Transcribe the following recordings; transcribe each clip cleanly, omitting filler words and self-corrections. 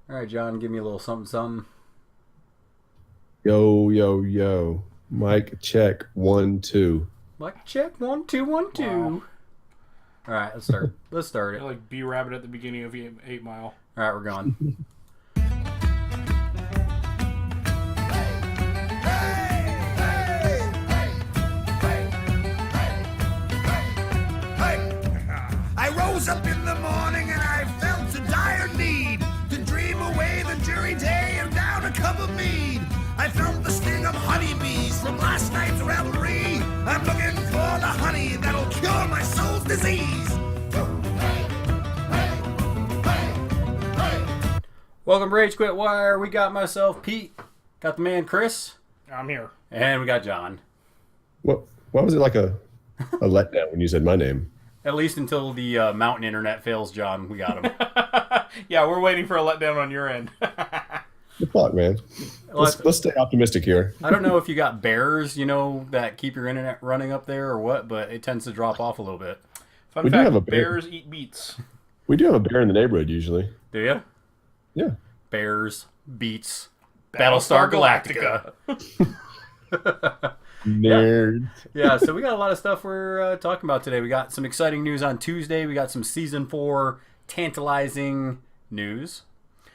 All right, John, give me a little something, something. Yo, yo, yo. Mic check. 1, 2. Mic check. 1, 2, 1, 2. Wow. All right, let's start. Let's start it. You're like B Rabbit at the beginning of 8 Mile. All right, we're going. I rose up in the morning and I felt a dire need to dream away the dreary day and down a cup of mead. I felt the sting of honeybees from last night's revelry. I'm looking for the honey that'll cure my soul's disease. Welcome to Rage Quit Wire. We got myself, Pete. Got the man, Chris. I'm here. And we got John. What? Why was it like a letdown when you said my name? At least until the mountain internet fails, John. We got him. Yeah, we're waiting for a letdown on your end. Good luck, man. Let's stay optimistic here. I don't know if you got bears, that keep your internet running up there or what, but it tends to drop off a little bit. Fun We do fact, have a bear. bears eat beets. We do have a bear in the neighborhood usually. Do you? Yeah. Bears, beats, Battlestar Galactica. Nerd. Yeah, so we got a lot of stuff we're talking about today. We got some exciting news on Tuesday. We got some season 4 tantalizing news.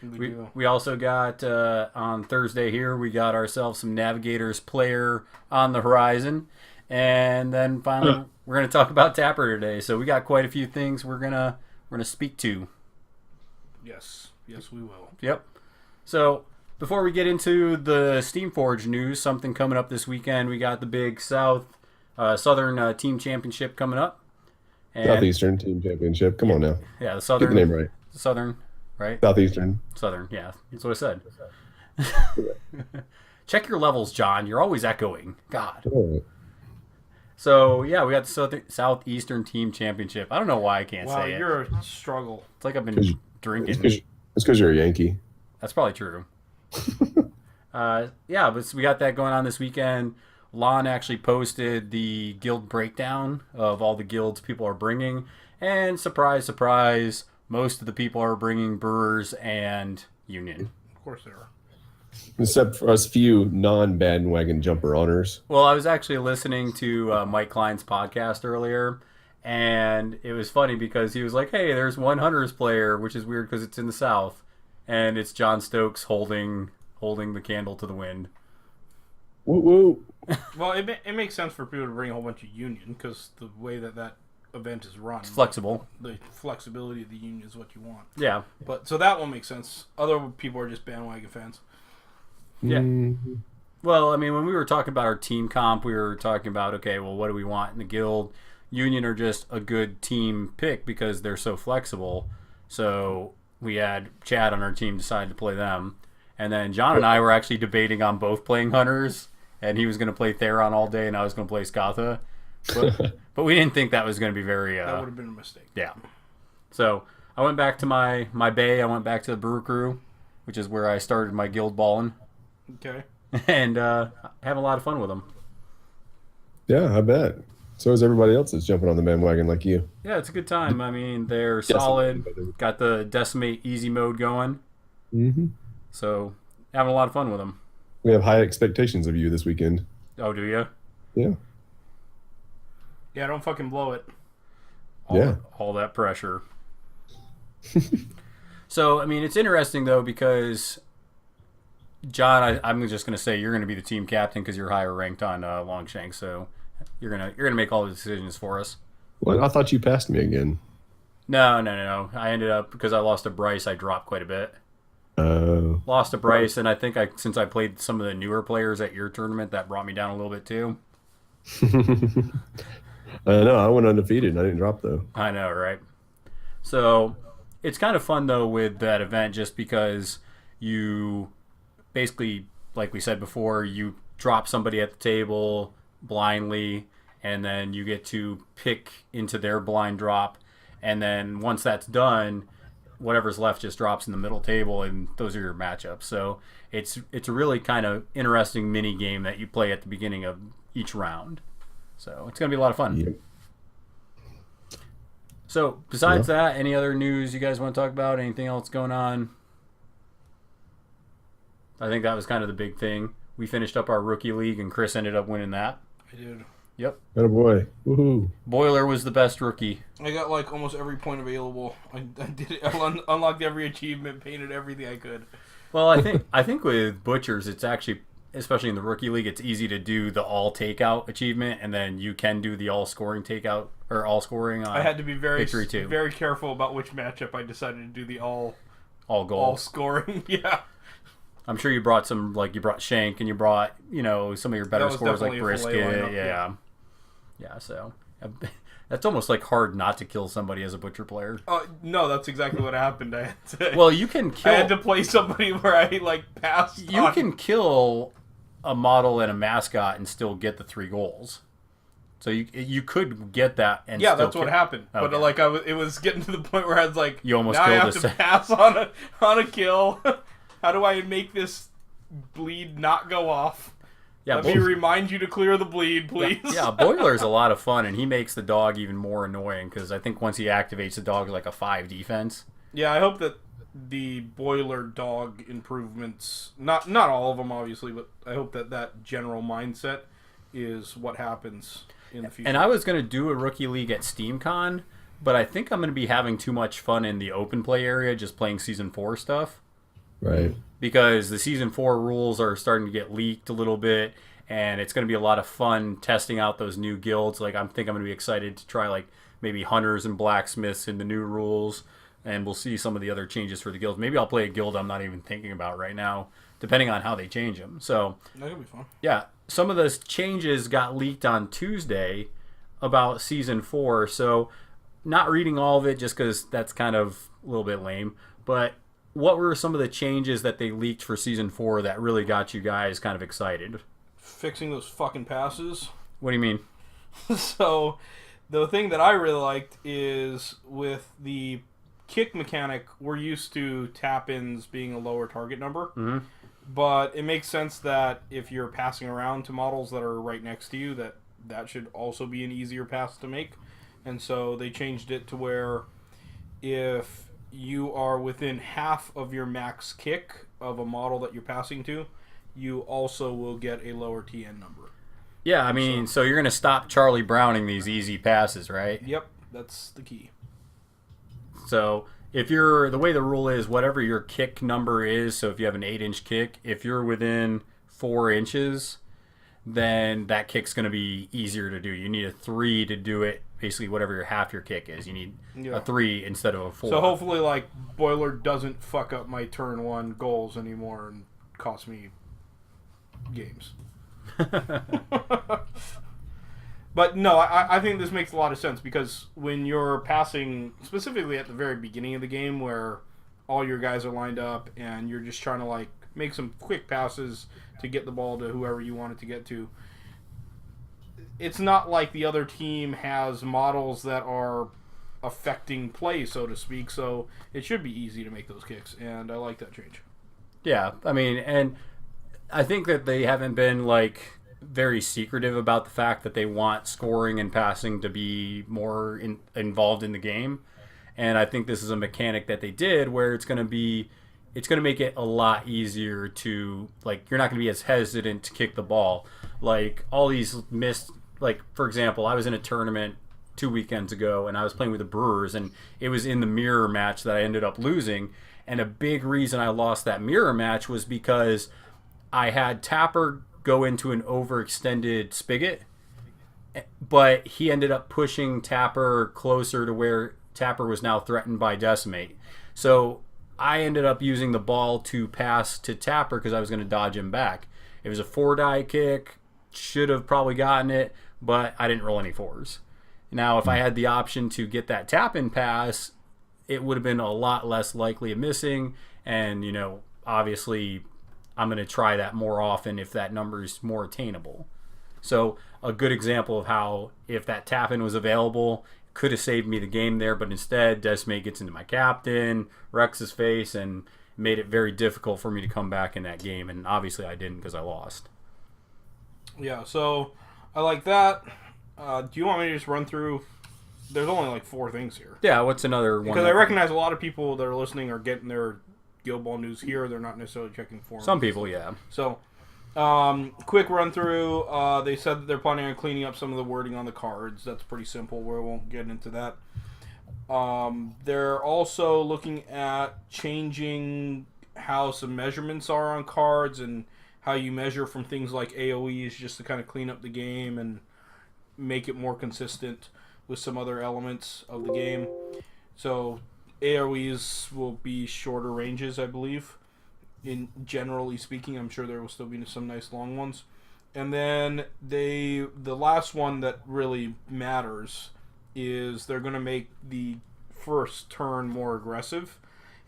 We also got on Thursday here, we got ourselves some Navigators player on the horizon. And then finally, we're going to talk about Tapper today. So we got quite a few things we're gonna speak to. Yes, we will. Yep. So before we get into the Steamforge news, something coming up this weekend. We got the big Southern Team Championship coming up. And, Southeastern Team Championship. Come on now. Yeah, the Get Southern. the name right. Southern, right? Southeastern. Southern, yeah. That's what I said. Check your levels, John. You're always echoing. God. All right. So, yeah, we got the Southeastern Team Championship. I don't know why I can't Wow, say it. you're a struggle. It's like I've been drinking. It's because you're a Yankee. That's probably true. Yeah, but we got that going on this weekend. Lon actually posted the guild breakdown of all the guilds people are bringing. And surprise, surprise, most of the people are bringing Brewers and Union. Of course they are. Except for us few non-bandwagon jumper honors. Well, I was actually listening to Mike Klein's podcast earlier, and it was funny because he was like, hey, there's one Hunters player, which is weird because it's in the South, and it's John Stokes holding the candle to the wind. Woo woo. Well, it makes sense for people to bring a whole bunch of Union because the way that event is run. It's flexible. The flexibility of the Union is what you want. Yeah. But so that one makes sense. Other people are just bandwagon fans. Yeah. Mm-hmm. Well, I mean, when we were talking about our team comp, we were talking about, okay, well, what do we want in the guild? Union are just a good team pick because they're so flexible. So we had Chad on our team decide to play them. And then John and I were actually debating on both playing Hunters. And he was going to play Theron all day, and I was going to play Skatha. But we didn't think that was going to be very... That would have been a mistake. Yeah. So I went back to my bay. I went back to the Brewer Crew, which is where I started my guild balling. Okay. And having a lot of fun with them. Yeah, I bet. So is everybody else that's jumping on the bandwagon like you. Yeah, it's a good time. I mean, they're solid. Got the Decimate easy mode going. Mm-hmm. So having a lot of fun with them. We have high expectations of you this weekend. Oh, do you? Yeah. Yeah, don't fucking blow it. All that pressure. So, I mean, it's interesting, though, because... John, I'm just going to say you're going to be the team captain because you're higher ranked on Longshank, so you're gonna make all the decisions for us. Well, I thought you passed me again. No. I ended up because I lost to Bryce. I dropped quite a bit. Lost to Bryce, and I think since I played some of the newer players at your tournament, that brought me down a little bit too. I know. I went undefeated. I didn't drop though. I know, right? So it's kind of fun though with that event, just because you. Basically, like we said before, you drop somebody at the table blindly, and then you get to pick into their blind drop, and then once that's done, whatever's left just drops in the middle table, and those are your matchups. So it's a really kind of interesting mini game that you play at the beginning of each round. So it's gonna be a lot of fun. Yep. So besides that, any other news you guys want to talk about? Anything else going on? I think that was kind of the big thing. We finished up our rookie league, and Chris ended up winning that. I did. Yep. Attaboy. Woohoo. Boiler was the best rookie. I got like almost every point available. I did it. I unlocked every achievement, painted everything I could. Well, I think with Butchers, it's actually, especially in the rookie league, it's easy to do the all takeout achievement, and then you can do the all scoring takeout or all scoring. I had to be very victory too. very careful about which matchup I decided to do the all goal, all scoring. Yeah. I'm sure you brought some, like you brought Shank, and you brought some of your better scores like Brisket. Yeah. So that's almost like hard not to kill somebody as a Butcher player. No, that's exactly what happened. Well, you can kill. I had to play somebody where I passed. You can kill a model and a mascot and still get the 3 goals. So you could get that and yeah, still that's what happened. Okay. But it was getting to the point where I was like, you almost now killed I have to pass on a kill. How do I make this bleed not go off? Yeah, Let me remind you to clear the bleed, please. Yeah, Boiler's a lot of fun, and he makes the dog even more annoying because I think once he activates the dog like a 5 defense. Yeah, I hope that the Boiler dog improvements, not all of them obviously, but I hope that general mindset is what happens in the future. And I was going to do a rookie league at SteamCon, but I think I'm going to be having too much fun in the open play area just playing Season 4 stuff. Right. Because the Season 4 rules are starting to get leaked a little bit, and it's going to be a lot of fun testing out those new guilds. Like, I think I'm going to be excited to try, like, maybe hunters and blacksmiths in the new rules, and we'll see some of the other changes for the guilds. Maybe I'll play a guild I'm not even thinking about right now, depending on how they change them. So, that could be fun. Yeah, some of those changes got leaked on Tuesday about Season 4, so not reading all of it just because that's kind of a little bit lame, but what were some of the changes that they leaked for Season 4 that really got you guys kind of excited? Fixing those fucking passes. What do you mean? So, the thing that I really liked is with the kick mechanic, we're used to tap-ins being a lower target number. Mm-hmm. But it makes sense that if you're passing around to models that are right next to you, that should also be an easier pass to make. And so they changed it to where if you are within half of your max kick of a model that you're passing to, you also will get a lower TN number. Yeah, I mean, so you're going to stop Charlie Browning these easy passes, right? Yep, that's the key. So if you're, the way the rule is, whatever your kick number is, so if you have an 8-inch kick, if you're within 4 inches, then that kick's going to be easier to do. You need a 3 to do it, basically whatever your half your kick is. You need a 3 instead of a 4. So hopefully, Boiler doesn't fuck up my turn 1 goals anymore and cost me games. But no, I think this makes a lot of sense because when you're passing, specifically at the very beginning of the game where all your guys are lined up and you're just trying to make some quick passes to get the ball to whoever you want it to get to, it's not like the other team has models that are affecting play, so to speak, so it should be easy to make those kicks, and I like that change. Yeah, I mean, and I think that they haven't been very secretive about the fact that they want scoring and passing to be more involved in the game, and I think this is a mechanic that they did where it's going to make it a lot easier to, you're not going to be as hesitant to kick the ball. All these missed, for example, I was in a tournament 2 weekends ago and I was playing with the Brewers, and it was in the mirror match that I ended up losing, and a big reason I lost that mirror match was because I had Tapper go into an overextended spigot, but he ended up pushing Tapper closer to where Tapper was now threatened by Decimate. So I ended up using the ball to pass to Tapper because I was going to dodge him back. It was a 4-die kick, should have probably gotten it, but I didn't roll any 4s. Now, if I had the option to get that tap-in pass, it would have been a lot less likely of missing, and, obviously I'm going to try that more often if that number is more attainable. So a good example of how if that tap-in was available, could have saved me the game there, but instead Decimate gets into my captain, wrecks his face, and made it very difficult for me to come back in that game, and obviously I didn't because I lost. Yeah, so I like that. Do you want me to just run through? There's only 4 things here. Yeah, what's another one? Because I recognize a lot of people that are listening are getting their Guild Ball news here. They're not necessarily checking forums. Some people, yeah. So, quick run through. They said that they're planning on cleaning up some of the wording on the cards. That's pretty simple. We won't get into that. They're also looking at changing how some measurements are on cards and how you measure from things like AoEs just to kind of clean up the game and make it more consistent with some other elements of the game. So AoEs will be shorter ranges, I believe. In generally speaking, I'm sure there will still be some nice long ones. And then the last one that really matters is they're going to make the first turn more aggressive.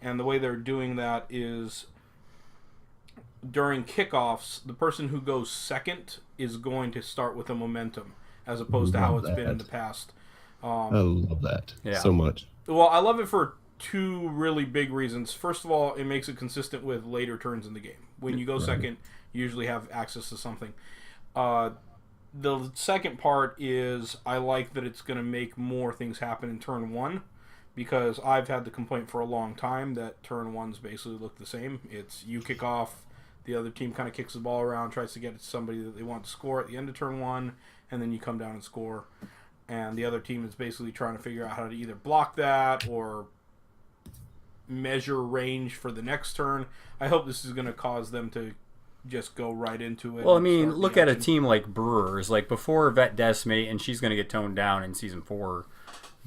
And the way they're doing that is during kickoffs, the person who goes second is going to start with a momentum, as opposed to how it's been in the past. I love that so much. Well, I love it for two really big reasons. First of all, it makes it consistent with later turns in the game. When you go second, you usually have access to something. The second part is I like that it's going to make more things happen in turn one, because I've had the complaint for a long time that turn ones basically look the same. It's you kick off, the other team kind of kicks the ball around, tries to get it to somebody that they want to score at the end of turn one, and then you come down and score. And the other team is basically trying to figure out how to either block that or measure range for the next turn. I hope this is going to cause them to just go right into it. Well, I mean, look at a team like Brewers. Like, before Vet Decimate, and she's going to get toned down in Season 4,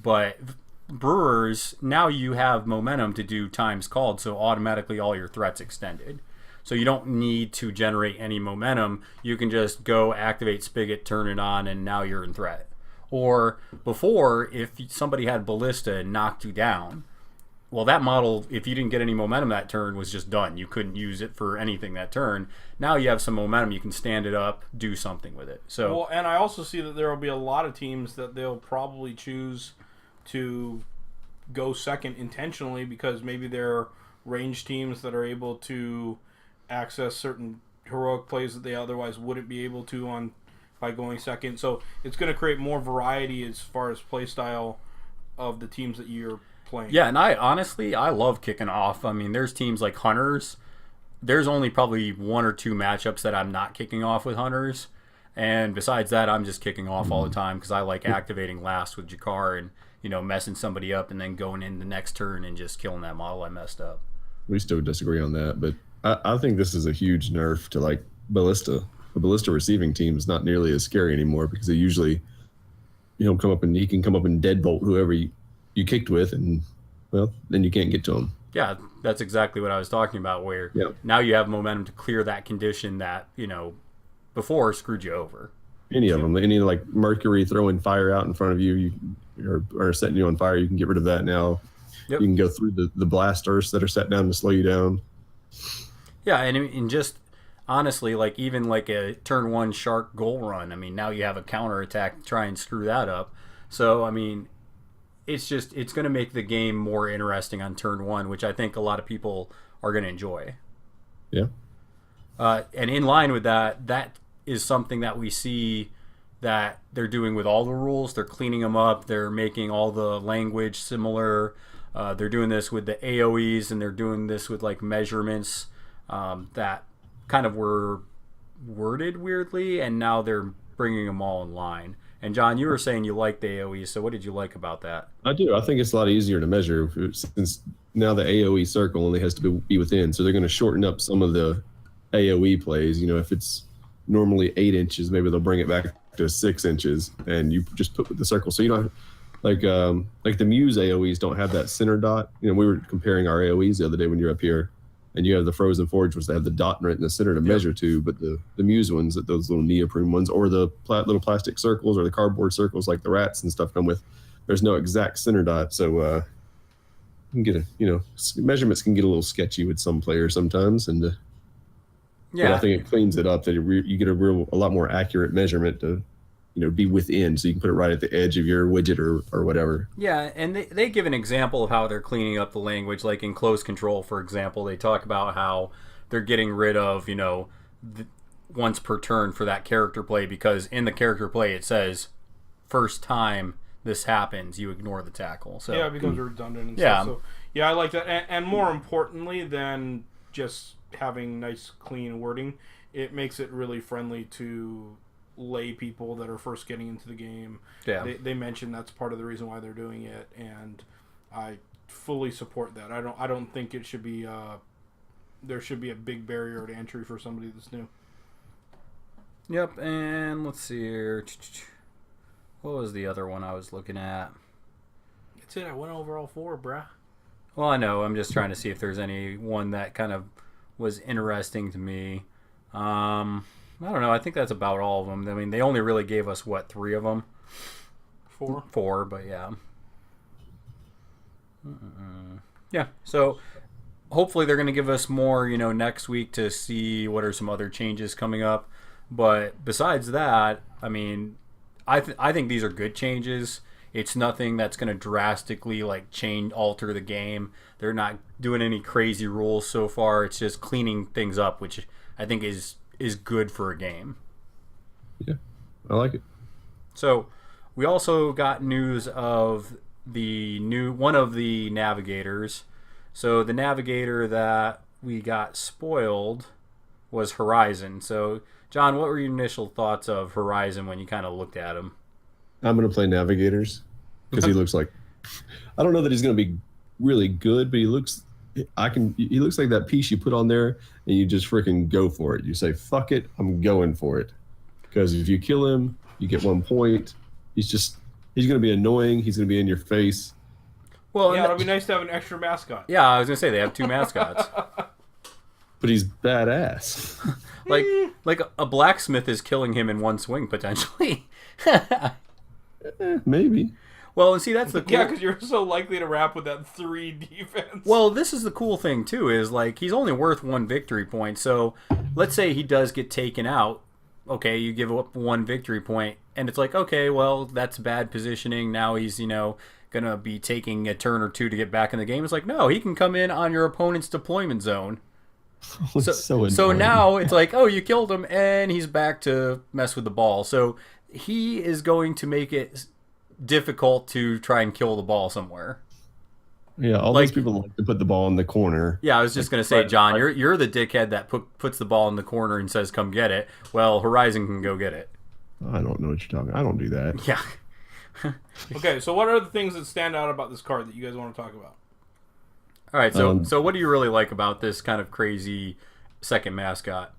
but Brewers, now you have momentum to do times called, so automatically all your threats extended. So you don't need to generate any momentum. You can just go activate Spigot, turn it on, and now you're in threat. Or before, if somebody had Ballista and knocked you down, well, that model, if you didn't get any momentum that turn, was just done. You couldn't use it for anything that turn. Now you have some momentum. You can stand it up, do something with it. So, well, and I also see that there will be a lot of teams that they'll probably choose to go second intentionally, because maybe they're range teams that are able to access certain heroic plays that they otherwise wouldn't be able to by going second. So it's going to create more variety as far as play style of the teams that you're playing. Yeah, and I love kicking off. I mean, there's teams like Hunters. There's only probably one or two matchups that I'm not kicking off with Hunters. And besides that, I'm just kicking off all the time because I like activating last with Jakar and, messing somebody up and then going in the next turn and just killing that model I messed up. We still disagree on that, but I think this is a huge nerf to like Ballista. The Ballista receiving team is not nearly as scary anymore because they usually, he can come up and deadbolt whoever you kicked with, and well, then you can't get to them. Yeah, that's exactly what I was talking about. Where now you have momentum to clear that condition that before screwed you over. Any of them, any like Mercury throwing fire out in front of you, or setting you on fire, you can get rid of that now. Yep. You can go through the blasters that are set down to slow you down. Yeah, and just honestly, like even like a turn one shark goal run, I mean, now you have a counter attack to try and screw that up. So, I mean, it's going to make the game more interesting on turn one, which I think a lot of people are going to enjoy. Yeah. And in line with that is something that we see that they're doing with all the rules. They're cleaning them up. They're making all the language similar. They're doing this with the AoEs, and they're doing this with like measurements that kind of were worded weirdly, and now they're bringing them all in line. And John, you were saying you liked the AoE, so what did you like about that? I do. I think it's a lot easier to measure since now the AoE circle only has to be within, so they're going to shorten up some of the AoE plays. If it's normally 8 inches, maybe they'll bring it back to 6 inches, and you just put with the circle. So you don't like the Muse AoEs don't have that center dot. We were comparing our AoEs the other day when you're up here, and you have the Frozen Forge, which they have the dot right in the center to measure to, but the Muse ones, those little neoprene ones, or the little plastic circles or the cardboard circles like the rats and stuff come with, there's no exact center dot. So you can get measurements can get a little sketchy with some players sometimes, and but I think it cleans it up that you get a lot more accurate measurement to be within, so you can put it right at the edge of your widget or whatever. Yeah, and they give an example of how they're cleaning up the language. Like in Close Control, for example, they talk about how they're getting rid of, once per turn for that character play, because in the character play it says, first time this happens, you ignore the tackle. So yeah, it becomes redundant and stuff. So Yeah, I like that. And more importantly than just having nice, clean wording, it makes it really friendly to lay people that are first getting into the game. Yeah. They mention that's part of the reason why they're doing it, and I fully support that. I don't think it should be there should be a big barrier to entry for somebody that's new. Yep, and let's see here. What was the other one I was looking at? That's it. I went over all 4, bruh. Well, I know. I'm just trying to see if there's any one that kind of was interesting to me. I don't know. I think that's about all of them. I mean, they only really gave us, 3 of them? 4? 4, but yeah. Yeah, so hopefully they're going to give us more, next week to see what are some other changes coming up. But besides that, I mean, I think these are good changes. It's nothing that's going to drastically alter the game. They're not doing any crazy rules so far. It's just cleaning things up, which I think is good for a game. Yeah, I like it. So we also got news of one of the Navigators. So the Navigator that we got spoiled was Horizon. So John, what were your initial thoughts of Horizon when you kind of looked at him? I'm going to play Navigators because he looks like, I don't know that he's going to be really good, but he looks like that piece you put on there and you just freaking go for it. You say, fuck it, I'm going for it. Because if you kill him, you get 1 point. He's going to be annoying. He's going to be in your face. Well, yeah, it'll be nice to have an extra mascot. Yeah, I was going to say they have 2 mascots. But he's badass. like a blacksmith is killing him in 1 swing potentially. Maybe. Well, and see, that's the cool... Yeah, because you're so likely to wrap with that 3 defense. Well, this is the cool thing, too, is, he's only worth 1 victory point. So, let's say he does get taken out. Okay, you give up 1 victory point, and it's okay, well, that's bad positioning. Now he's, going to be taking a turn or 2 to get back in the game. It's no, he can come in on your opponent's deployment zone. So now it's you killed him, and he's back to mess with the ball. So he is going to make it difficult to try and kill the ball somewhere. Yeah, all these people like to put the ball in the corner. Yeah, I was just going to say, John, you're the dickhead that puts the ball in the corner and says, come get it. Well, Horizon can go get it. I don't know what you're talking about. I don't do that. Yeah. Okay, so what are the things that stand out about this card that you guys want to talk about? All right, so what do you really like about this kind of crazy second mascot?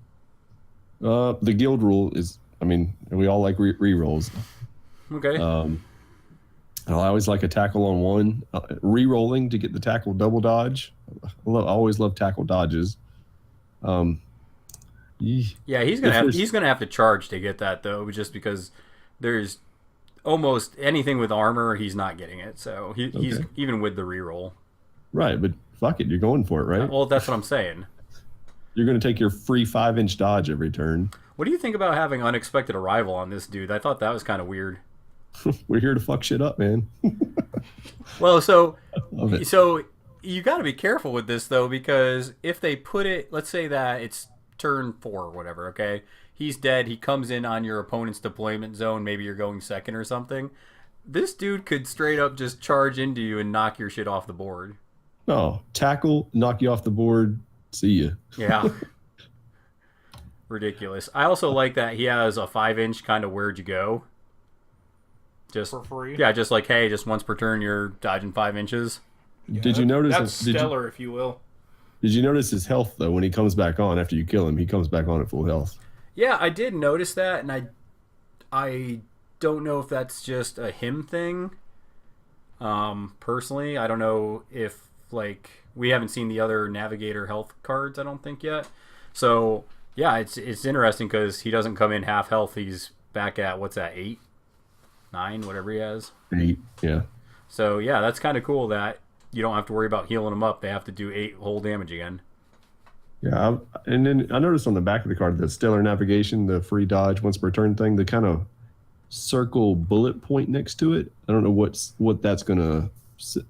The guild rule is, we all like re-rolls. Okay. I always like a tackle on 1. Re-rolling to get the tackle double dodge. I always love tackle dodges. Yeah, he's gonna have to charge to get that though, just because there's almost anything with armor he's not getting it. So he's even with the re-roll. Right, but fuck it, you're going for it, right? Well, that's what I'm saying. You're going to take your free 5-inch dodge every turn. What do you think about having unexpected arrival on this dude? I thought that was kind of weird. We're here to fuck shit up, man. Well, so you got to be careful with this though, because if they put it, let's say that it's turn 4 or whatever, okay? He's dead. He comes in on your opponent's deployment zone. Maybe you're going second or something. This dude could straight up just charge into you and knock your shit off the board. No, tackle, knock you off the board. See ya. Yeah. Ridiculous. I also like that he has a 5-inch kind of where'd you go. Just for free. Yeah, just hey, just once per turn you're dodging 5 inches. Yeah, did you notice that's stellar, if you will. Did you notice his health though? When he comes back on after you kill him, he comes back on at full health. Yeah, I did notice that, and I don't know if that's just a him thing. Personally, I don't know if we haven't seen the other Navigator health cards, I don't think yet. So yeah, it's interesting because he doesn't come in half health. He's back at 8, 9, whatever he has. 8, yeah. So yeah, that's kind of cool that you don't have to worry about healing them up. They have to do 8 whole damage again. Yeah, and then I noticed on the back of the card, the Stellar Navigation, the free dodge once per turn thing, the kind of circle bullet point next to it. I don't know what that's going to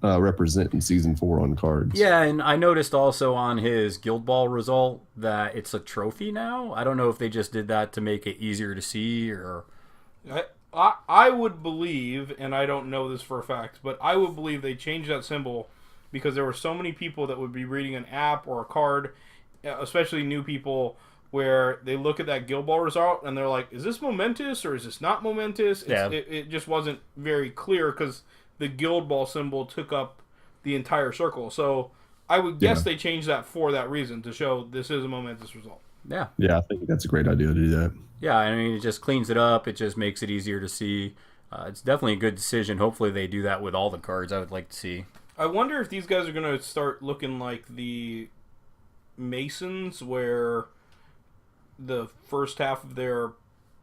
represent in Season 4 on cards. Yeah, and I noticed also on his Guild Ball result that it's a trophy now. I don't know if they just did that to make it easier to see or... I would believe, and I don't know this for a fact, but I would believe they changed that symbol because there were so many people that would be reading an app or a card, especially new people, where they look at that Guild Ball result and they're like, is this momentous or is this not momentous? It just wasn't very clear because the Guild Ball symbol took up the entire circle. So I would guess they changed that for that reason, to show this is a momentous result. Yeah. Yeah, I think that's a great idea to do that. Yeah, I mean, it just cleans it up. It just makes it easier to see. It's definitely a good decision. Hopefully they do that with all the cards. I would like to see. I wonder if these guys are going to start looking like the Masons, where the first half of their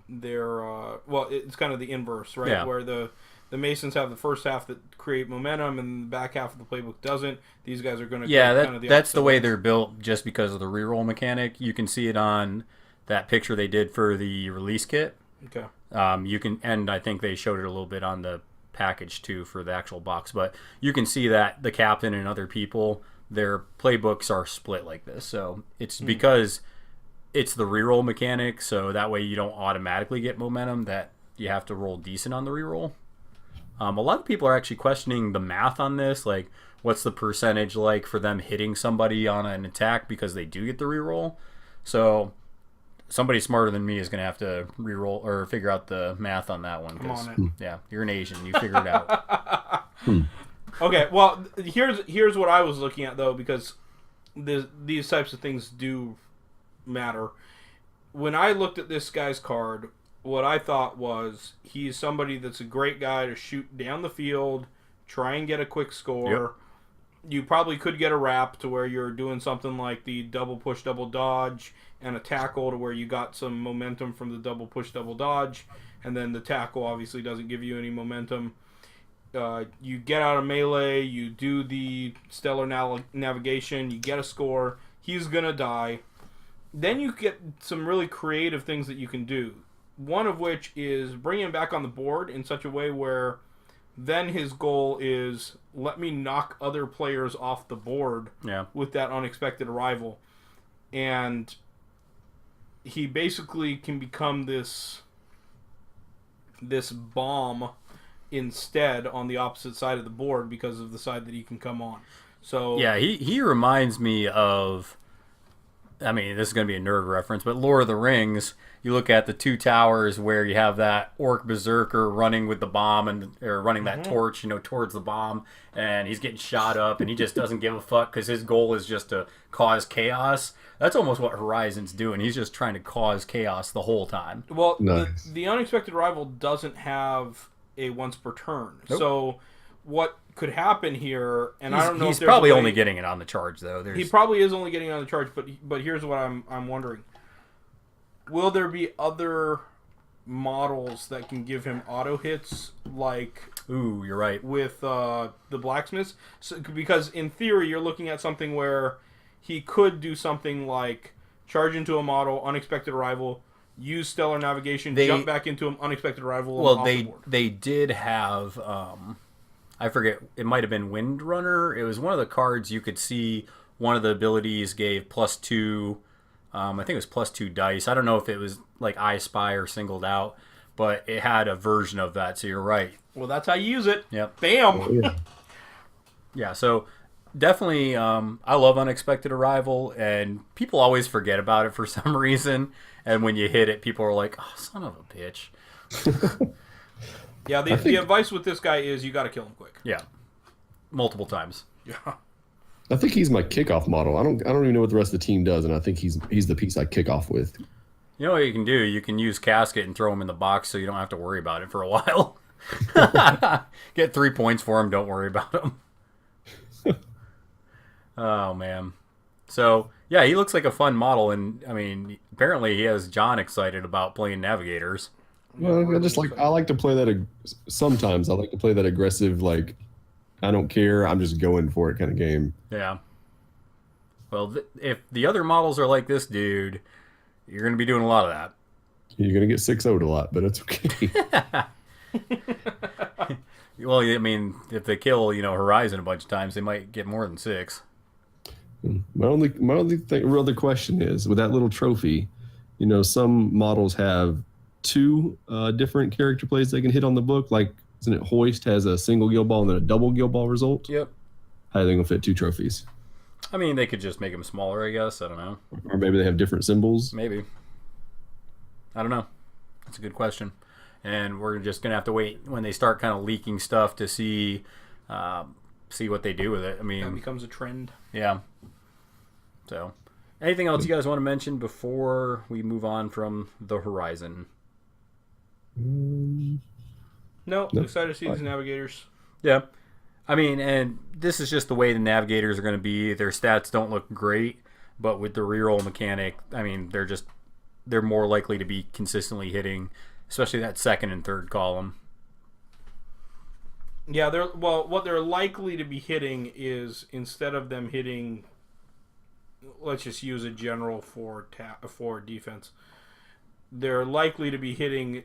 well, it's kind of the inverse, right? Yeah. Where the Masons have the first half that create momentum and the back half of the playbook doesn't. These guys are going to that's the way they're built, just because of the reroll mechanic. You can see it on that picture they did for the release kit. Okay. You can, and I think they showed it a little bit on the package too for the actual box, but you can see that the captain and other people, their playbooks are split like this. So it's because it's the reroll mechanic, so that way you don't automatically get momentum, that you have to roll decent on the reroll. A lot of people are actually questioning the math on this, like what's the percentage like for them hitting somebody on an attack because they do get the reroll. So somebody smarter than me is going to have to reroll or figure out the math on that one. Come on it. Yeah, you're an Asian, you figure it out. Okay, well, here's what I was looking at, though, because these types of things do matter. When I looked at this guy's card, what I thought was he's somebody that's a great guy to shoot down the field, try and get a quick score. Yep. You probably could get a wrap to where you're doing something like the double push, double dodge, and a tackle to where you got some momentum from the double push, double dodge, and then the tackle obviously doesn't give you any momentum. You get out of melee, you do the stellar navigation, you get a score, he's going to die. Then you get some really creative things that you can do. One of which is bring him back on the board in such a way where then his goal is, let me knock other players off the board with that unexpected arrival. And he basically can become this bomb instead on the opposite side of the board because of the side that he can come on. So yeah, he reminds me of, I mean, this is going to be a nerd reference, but Lord of the Rings, you look at the two towers where you have that orc berserker running with the bomb or running that torch, towards the bomb, and he's getting shot up, and he just doesn't give a fuck because his goal is just to cause chaos. That's almost what Horizon's doing. He's just trying to cause chaos the whole time. Well, nice. the unexpected arrival doesn't have a once per turn. Nope. So what could happen here, and I don't know he's if there's probably a way, only getting it on the charge, though. He probably is only getting it on the charge, but here's what I'm wondering. Will there be other models that can give him auto hits, like... Ooh, you're right. With the blacksmiths? So, because in theory, you're looking at something where he could do something like charge into a model, unexpected arrival, use stellar navigation, jump back into him, unexpected arrival. Well, off the board. they did have... I forget, it might have been Windrunner. It was one of the cards you could see one of the abilities gave +2... I think it was +2 dice. I don't know if it was like I Spy or Singled Out, but it had a version of that, so you're right. Well, that's how you use it. Yep. Bam! Oh, yeah. Yeah, so definitely I love Unexpected Arrival, and people always forget about it for some reason, and when you hit it, people are like, oh, son of a bitch. Yeah, the advice with this guy is you got to kill him quick. Yeah. Multiple times. Yeah. I think he's my kickoff model. I don't even know what the rest of the team does, and I think he's the piece I kick off with. You know what you can do? You can use Casket and throw him in the box so you don't have to worry about it for a while. Get 3 points for him. Don't worry about him. Oh, man. So, yeah, he looks like a fun model, and, I mean, apparently he has John excited about playing Navigators. Well, I like to play that. Sometimes I like to play that aggressive, like, I don't care, I'm just going for it kind of game. Yeah. Well, if the other models are like this dude, you're going to be doing a lot of that. You're going to get 6-0'd a lot, but it's okay. Well, I mean, if they kill, Horizon a bunch of times, they might get more than 6. My only real other question is, with that little trophy, some models have 2 different character plays they can hit on the book. Like, isn't it Hoist has a single guild ball and then a double guild ball result? Yep. how are they gonna fit 2 trophies? I mean, they could just make them smaller, I guess. I don't know. Or maybe they have different symbols. Maybe. I don't know. That's a good question. And we're just gonna have to wait when they start kind of leaking stuff to see what they do with it. I mean, That becomes a trend. yeah. So, anything else you guys want to mention before we move on from the Horizon? No, No. excited to see these navigators. Yeah. I mean, and this is just the way the navigators are going to be. Their stats don't look great, but with the reroll mechanic, I mean, they're more likely to be consistently hitting, especially that second and third column. Yeah, what they're likely to be hitting is, instead of them hitting, let's just use a general for defense, they're likely to be hitting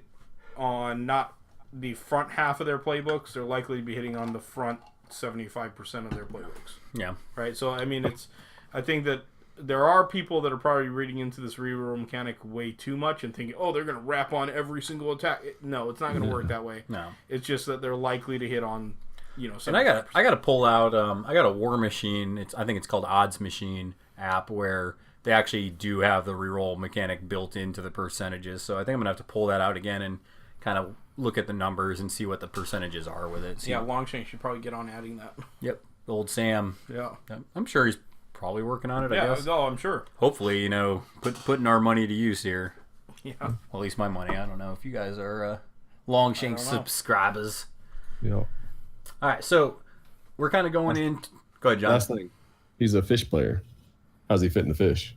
on not the front half of their playbooks. They're likely to be hitting on the front 75% of their playbooks. Yeah. Right? So, I mean, I think that there are people that are probably reading into this reroll mechanic way too much and thinking, oh, they're going to wrap on every single attack. No, it's not going to work that way. No. It's just that they're likely to hit on, And I got to pull out. I got a War Machine. I think it's called Odds Machine app, where they actually do have the reroll mechanic built into the percentages. So I think I'm gonna have to pull that out again and kind of look at the numbers and see what the percentages are with it. See. Yeah, Longshank should probably get on adding that. Yep. Old Sam. Yeah. I'm sure he's probably working on it. I guess. Oh, I'm sure. Hopefully, putting our money to use here. Yeah. Well, at least my money. I don't know if you guys are Longshank subscribers. Yeah. All right, so we're kind of going in. Go ahead, John. Last thing, he's a fish player. How's he fit in the fish?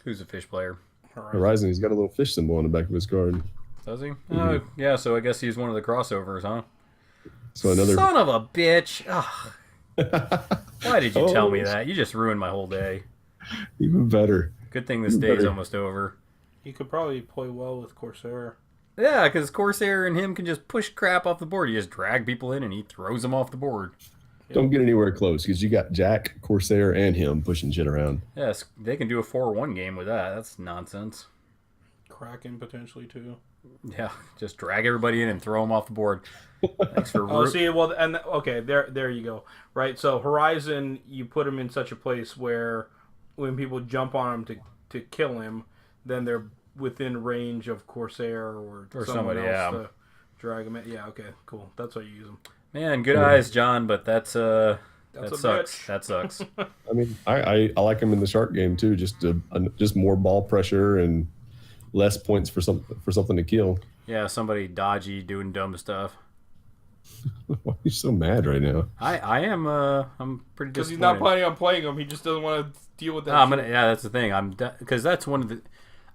Who's a fish player? Horizon. He's got a little fish symbol on the back of his card. Does he? Oh, yeah. So I guess he's one of the crossovers, huh? So another. Son of a bitch! Ugh. Why did you tell me that? You just ruined my whole day. Even better. Good thing this day's almost over. He could probably play well with Corsair. Yeah, because Corsair and him can just push crap off the board. You just drag people in and he throws them off the board. Don't get anywhere close because you got Jack, Corsair, and him pushing shit around. Yes, they can do a 4-1 game with that. That's nonsense. Kraken potentially too. Yeah, just drag everybody in and throw them off the board. Thanks for there you go. Right, so Horizon, you put him in such a place where when people jump on him to kill him, then they're within range of Corsair or someone somebody, else to drag him in. Yeah, okay, cool. That's how you use him. Man, good eyes, John, but that sucks. bitch. That sucks. I mean, I like him in the shark game too. Just more ball pressure and less points for something to kill. Yeah, somebody dodgy doing dumb stuff. Why are you so mad right now? I am. I'm pretty disappointed. Because he's not planning on playing him. He just doesn't want to deal with that. Yeah, that's the thing. Because that's one of the.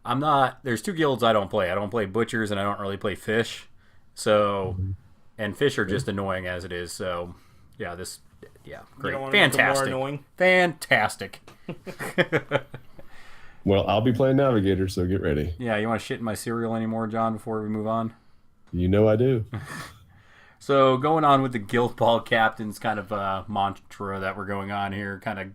I'm not. There's 2 guilds I don't play. I don't play butchers, and I don't really play fish. So, and fish are just annoying as it is. So, yeah, great, fantastic, fantastic. Well, I'll be playing Navigator, so get ready. Yeah, you want to shit in my cereal anymore, John? Before we move on. You know I do. So going on with the Guild Ball Captains kind of mantra that we're going on here, kind of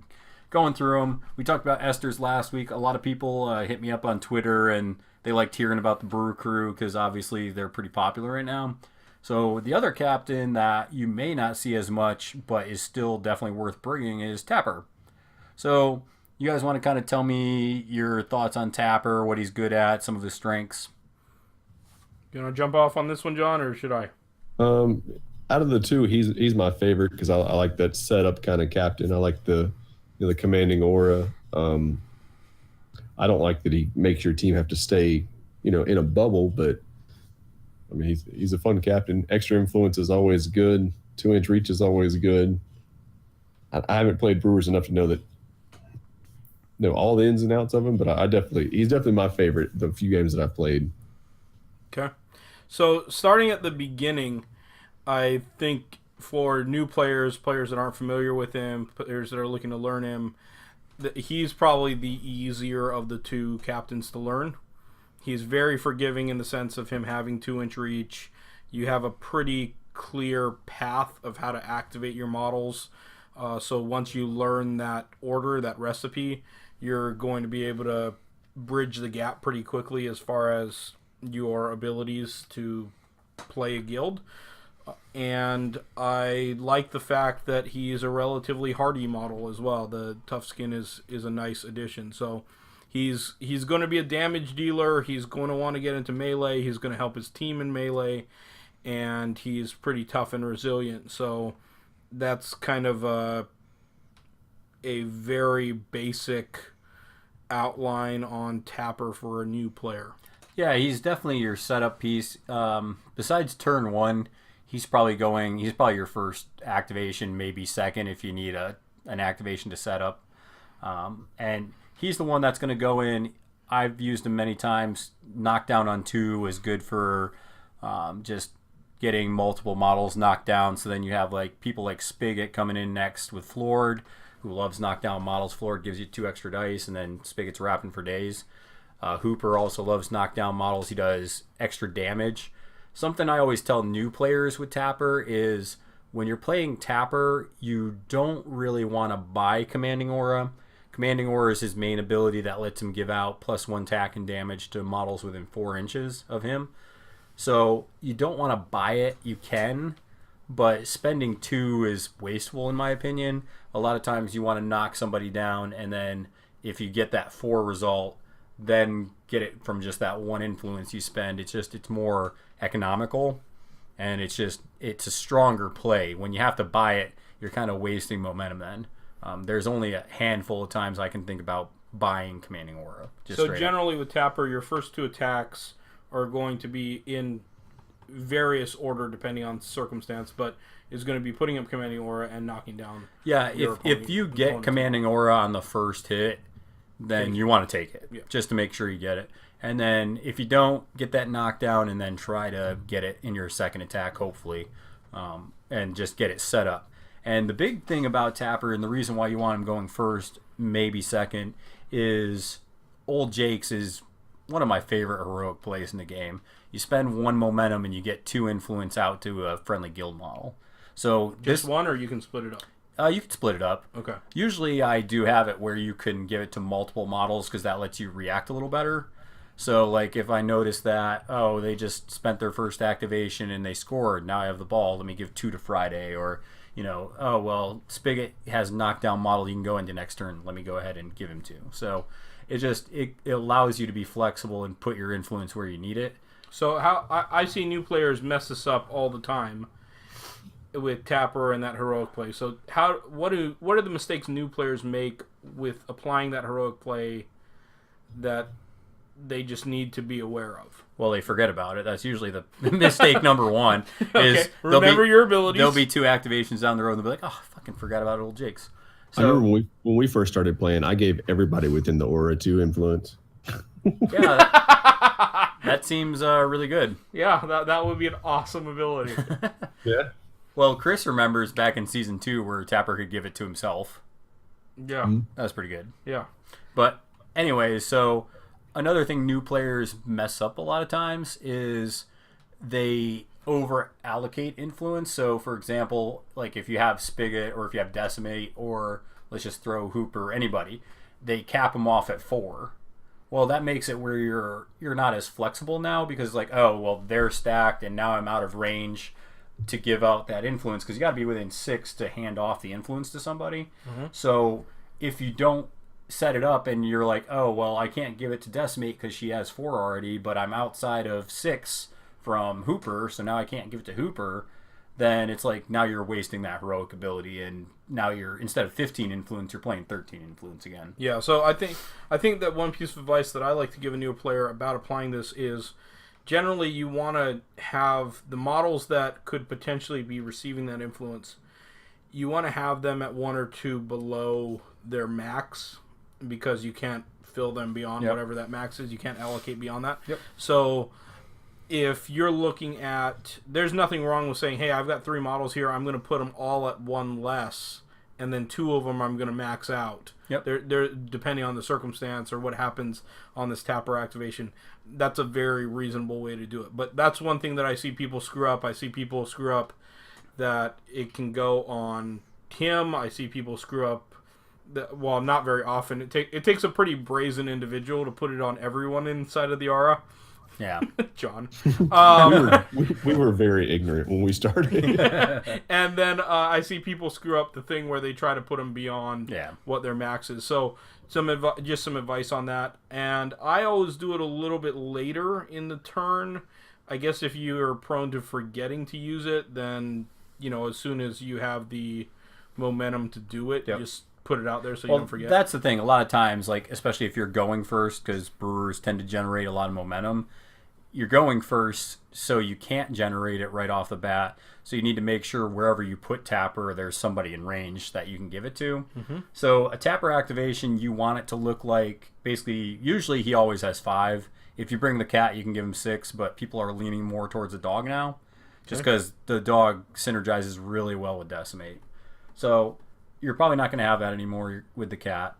going through them. We talked about Esther's last week. A lot of people hit me up on Twitter, and they liked hearing about the Brew Crew because obviously they're pretty popular right now. So the other captain that you may not see as much, but is still definitely worth bringing is Tapper. So you guys want to kind of tell me your thoughts on Tapper, what he's good at, some of his strengths? You want to jump off on this one, John, or should I? Out of the 2, he's my favorite because I like that setup kind of captain. I like the commanding aura. I don't like that he makes your team have to stay, in a bubble, but I mean, he's a fun captain. Extra influence is always good. 2-inch reach is always good. I haven't played Brewers enough to know all the ins and outs of him, but he's definitely my favorite. The few games that I've played. Okay, so starting at the beginning, I think for new players that aren't familiar with him, players that are looking to learn him, he's probably the easier of the 2 captains to learn. He's very forgiving in the sense of him having 2-inch reach. You have a pretty clear path of how to activate your models. So once you learn that order, that recipe, you're going to be able to bridge the gap pretty quickly as far as your abilities to play a guild. And I like the fact that he is a relatively hardy model as well. The tough skin is a nice addition. So he's going to be a damage dealer. He's going to want to get into melee. He's going to help his team in melee. And he's pretty tough and resilient. So that's kind of a very basic outline on Tapper for a new player. Yeah, he's definitely your setup piece. Besides turn 1, he's probably your first activation, maybe second if you need an activation to set up. And he's the one that's going to go in. I've used him many times. Knockdown on 2 is good for just getting multiple models knocked down. So then you have like people like Spigot coming in next with Floored, who loves knockdown models. Floored gives you 2 extra dice, and then Spigot's rapping for days. Hooper also loves knockdown models. He does extra damage. Something I always tell new players with Tapper is when you're playing Tapper, you don't really want to buy Commanding Aura. Commanding Aura is his main ability that lets him give out +1 attack and damage to models within 4 inches of him. So you don't want to buy it. You can, but spending 2 is wasteful in my opinion. A lot of times you want to knock somebody down, and then if you get that 4 result, then get it from just that 1 influence you spend. It's more economical, and it's a stronger play. When you have to buy it, you're kind of wasting momentum then. There's only a handful of times I can think about buying Commanding Aura. So generally with Tapper, your first 2 attacks are going to be in various order depending on circumstance, but is going to be putting up Commanding Aura and knocking down. Yeah, if you get Commanding Aura on the first hit, then you want to take it, just to make sure you get it. And then if you don't, get that knockdown and then try to get it in your second attack, hopefully, and just get it set up. And the big thing about Tapper, and the reason why you want him going first, maybe second, is Old Jakes is one of my favorite heroic plays in the game. You spend 1 momentum and you get 2 influence out to a friendly guild model. So just 1, or you can split it up? You can split it up. Okay. Usually I do have it where you can give it to multiple models because that lets you react a little better. So like if I notice that, they just spent their first activation and they scored, now I have the ball, let me give 2 to Friday. Or, Spigot has knockdown model, you can go into next turn, let me go ahead and give him 2. So it allows you to be flexible and put your influence where you need it. So how I see new players mess this up all the time with Tapper and that heroic play. So what are the mistakes new players make with applying that heroic play that they just need to be aware of? Well, they forget about it. That's usually the mistake number 1. Is remember your abilities. There'll be 2 activations down the road and they'll be like, I fucking forgot about Old Jakes. So, I remember when we first started playing, I gave everybody within the Aura 2 influence. Yeah, that seems really good. Yeah, that would be an awesome ability. Yeah. Well, Chris remembers back in Season 2 where Tapper could give it to himself. Yeah. Mm-hmm. That was pretty good. Yeah. But anyways, so another thing new players mess up a lot of times is they over allocate influence. So for example, like if you have Spigot or if you have Decimate, or let's just throw Hooper, anybody, they cap them off at 4. Well, that makes it where you're not as flexible now, because like, they're stacked and now I'm out of range to give out that influence, because you got to be within 6 to hand off the influence to somebody. Mm-hmm. So if you don't set it up and you're like, I can't give it to Decimate because she has 4 already, but I'm outside of 6 from Hooper, so now I can't give it to Hooper, then it's like now you're wasting that heroic ability, and now you're, instead of 15 influence, you're playing 13 influence again. Yeah, so I think that one piece of advice that I like to give a new player about applying this is generally you want to have the models that could potentially be receiving that influence, you want to have them at 1 or 2 below their max, because you can't fill them beyond whatever that max is. You can't allocate beyond that. Yep. So if you're looking at, there's nothing wrong with saying, hey, I've got 3 models here, I'm going to put them all at 1 less, and then 2 of them I'm going to max out. Yep. They're depending on the circumstance or what happens on this Tapper activation. That's a very reasonable way to do it. But that's one thing that I see people screw up. I see people screw up that it can go on him. I see people screw up that, well, not very often. It takes a pretty brazen individual to put it on everyone inside of the aura. Yeah. John. We were very ignorant when we started. And then I see people screw up the thing where they try to put them beyond what their max is. So just some advice on that. And I always do it a little bit later in the turn. I guess if you are prone to forgetting to use it, then as soon as you have the momentum to do it, just put it out there so you don't forget. That's the thing. A lot of times, like especially if you're going first, because brewers tend to generate a lot of momentum. You're going first, so you can't generate it right off the bat. So you need to make sure wherever you put Tapper, there's somebody in range that you can give it to. Mm-hmm. So a Tapper activation, you want it to look like, basically, usually he always has 5. If you bring the cat, you can give him 6, but people are leaning more towards the dog now, just because the dog synergizes really well with Decimate. So you're probably not going to have that anymore with the cat.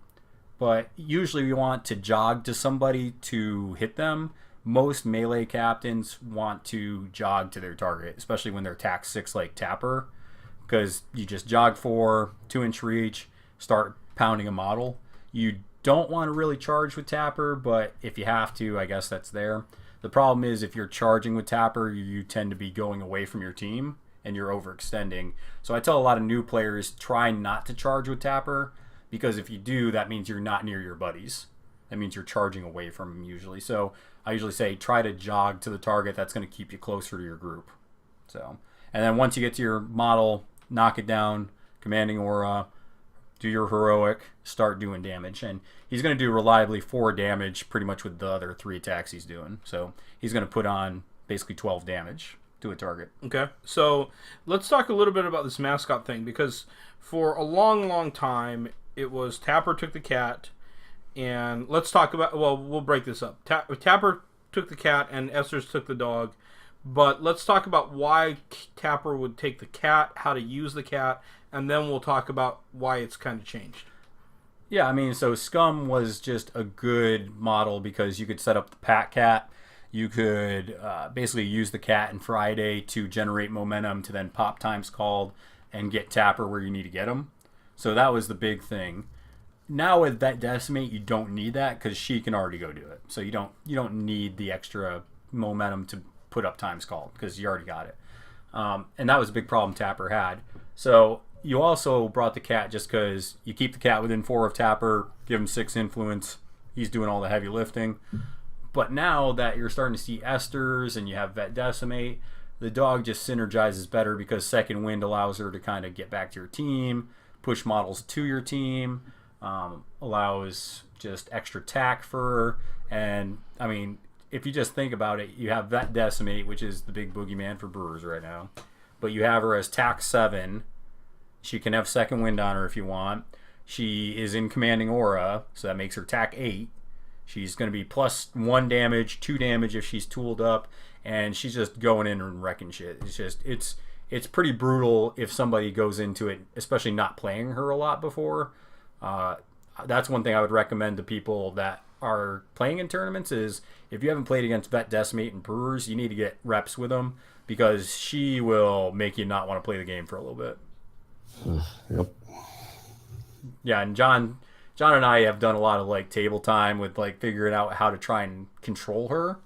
But usually you want to jog to somebody to hit them. Most melee captains want to jog to their target, especially when they're attack 6 like Tapper, because you just jog 4, 2-inch reach, start pounding a model. You don't want to really charge with Tapper, but if you have to, I guess that's there. The problem is if you're charging with Tapper, you tend to be going away from your team and you're overextending. So I tell a lot of new players, try not to charge with Tapper, because if you do, that means you're not near your buddies. That means you're charging away from them usually. So I usually say try to jog to the target. That's going to keep you closer to your group. So, and then once you get to your model, knock it down, commanding aura, do your heroic, start doing damage. And he's going to do reliably 4 damage pretty much with the other 3 attacks he's doing. So he's going to put on basically 12 damage to a target. Okay, so let's talk a little bit about this mascot thing, because for a long, long time, it was Tapper took the cat. And let's talk about, we'll break this up. Tapper took the cat and Esther's took the dog. But let's talk about why Tapper would take the cat, how to use the cat, and then we'll talk about why it's kind of changed. Yeah, I mean, so Scum was just a good model because you could set up the Pat Cat. You could basically use the cat in Friday to generate momentum to then pop times called and get Tapper where you need to get him. So that was the big thing. Now with that Decimate, you don't need that because she can already go do it. So you don't need the extra momentum to put up times called because you already got it. And that was a big problem Tapper had. So you also brought the cat just because you keep the cat within 4 of Tapper, give him 6 influence. He's doing all the heavy lifting. But now that you're starting to see Esters and you have Vet Decimate, the dog just synergizes better because Second Wind allows her to kind of get back to your team, push models to your team. Allows just extra tack for her. And I mean, if you just think about it, you have that Decimate, which is the big boogeyman for brewers right now, but you have her as tack 7. She can have Second Wind on her if you want. She is in commanding aura, so that makes her tack 8. She's going to be plus 1 damage, 2 damage if she's tooled up, and she's just going in and wrecking shit. It's pretty brutal if somebody goes into it, especially not playing her a lot before. That's one thing I would recommend to people that are playing in tournaments is if you haven't played against Vet Decimate and Brewers, you need to get reps with them because she will make you not want to play the game for a little bit. Yep. Yeah, and John and I have done a lot of like table time with like figuring out how to try and control her.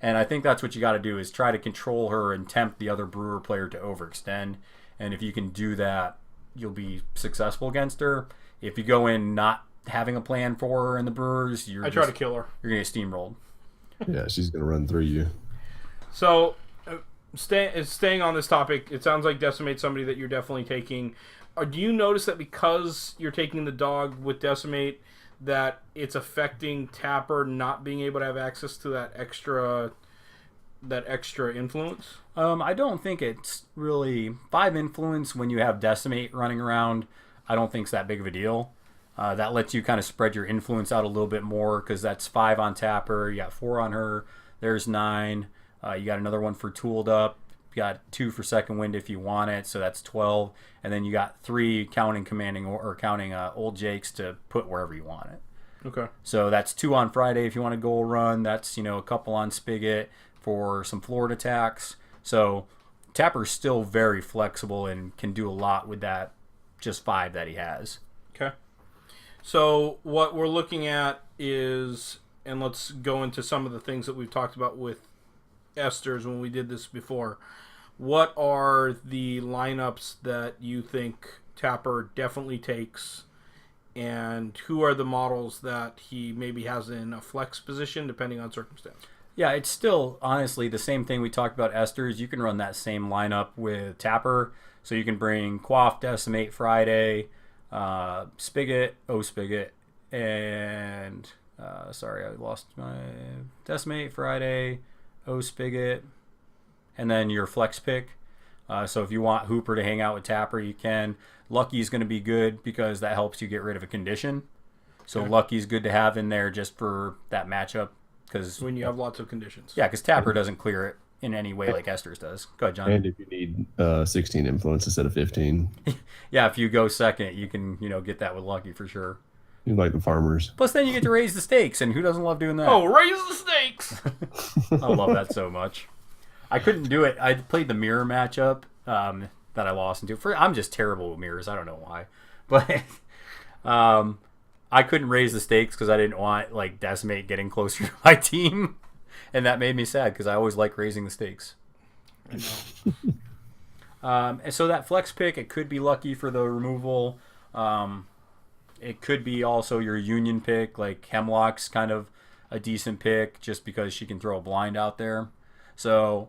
And I think that's what you got to do is try to control her and tempt the other Brewer player to overextend. And if you can do that, you'll be successful against her. If you go in not having a plan for her in the Brewers, try to kill her. You're going to get steamrolled. Yeah, she's going to run through you. So, staying on this topic, it sounds like Decimate's somebody that you're definitely taking. Do you notice that because you're taking the dog with Decimate, that it's affecting Tapper not being able to have access to that extra influence? I don't think it's really 5 influence when you have Decimate running around. I don't think it's that big of a deal. That lets you kind of spread your influence out a little bit more because that's 5 on Tapper. You got 4 on her. There's 9. You got another one for tooled up. You got 2 for Second Wind if you want it, so that's 12. And then you got 3 counting commanding or counting old Jakes to put wherever you want it. Okay. So that's 2 on Friday if you want to goal run. That's a couple on Spigot for some Florida attacks. So Tapper's still very flexible and can do a lot with that just 5 that he has. Okay. So what we're looking at is and let's go into some of the things that we've talked about with esters when we did this before. What are the lineups that you think Tapper definitely takes, and who are the models that he maybe has in a flex position depending on circumstance? Yeah, it's still honestly the same thing we talked about esters. You can run that same lineup with Tapper. So you can bring Quaff, Decimate, Friday, Spigot, Spigot, and sorry, I lost my Decimate, Friday, Spigot, and then your flex pick. So if you want Hooper to hang out with Tapper, you can. Lucky's going to be good because that helps you get rid of a condition. So Lucky's good to have in there just for that matchup. Cause, when you have lots of conditions. Yeah, because Tapper doesn't clear it in any way like Esters does. Go ahead, John. And if you need 16 influence instead of 15. Yeah, if you go second, you can get that with Lucky for sure. You like the farmers. Plus, then you get to raise the stakes, and who doesn't love doing that? Oh, raise the stakes! I love that so much. I couldn't do it. I played the mirror matchup that I lost into. I'm just terrible with mirrors. I don't know why, but I couldn't raise the stakes because I didn't want Decimate getting closer to my team, and that made me sad because I always like raising the stakes. I know. And so that flex pick, it could be Lucky for the removal. It could be also your union pick, like Hemlock's kind of a decent pick just because she can throw a blind out there. So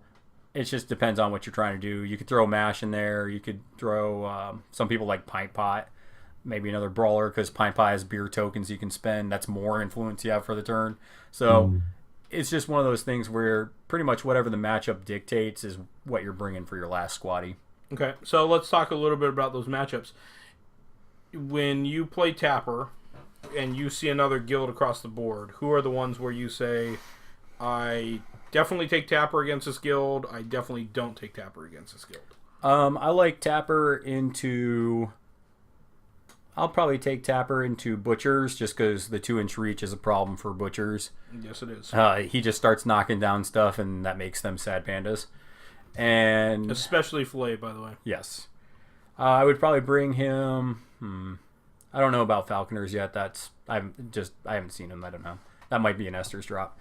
it just depends on what you're trying to do. You could throw Mash in there. You could throw some people like Pint Pot. Maybe another brawler because Pine Pie has beer tokens you can spend. That's more influence you have for the turn. So it's just one of those things where pretty much whatever the matchup dictates is what you're bringing for your last squatty. Okay, so let's talk a little bit about those matchups. When you play Tapper and you see another guild across the board, who are the ones where you say, I definitely take Tapper against this guild, I definitely don't take Tapper against this guild? I like Tapper into... I'll probably take Tapper into Butchers just because the 2-inch reach is a problem for Butchers. Yes, it is. He just starts knocking down stuff, and that makes them sad pandas. And especially Filet, by the way. Yes. I would probably bring him... I don't know about Falconers yet. I haven't seen him. I don't know. That might be an Esther's drop.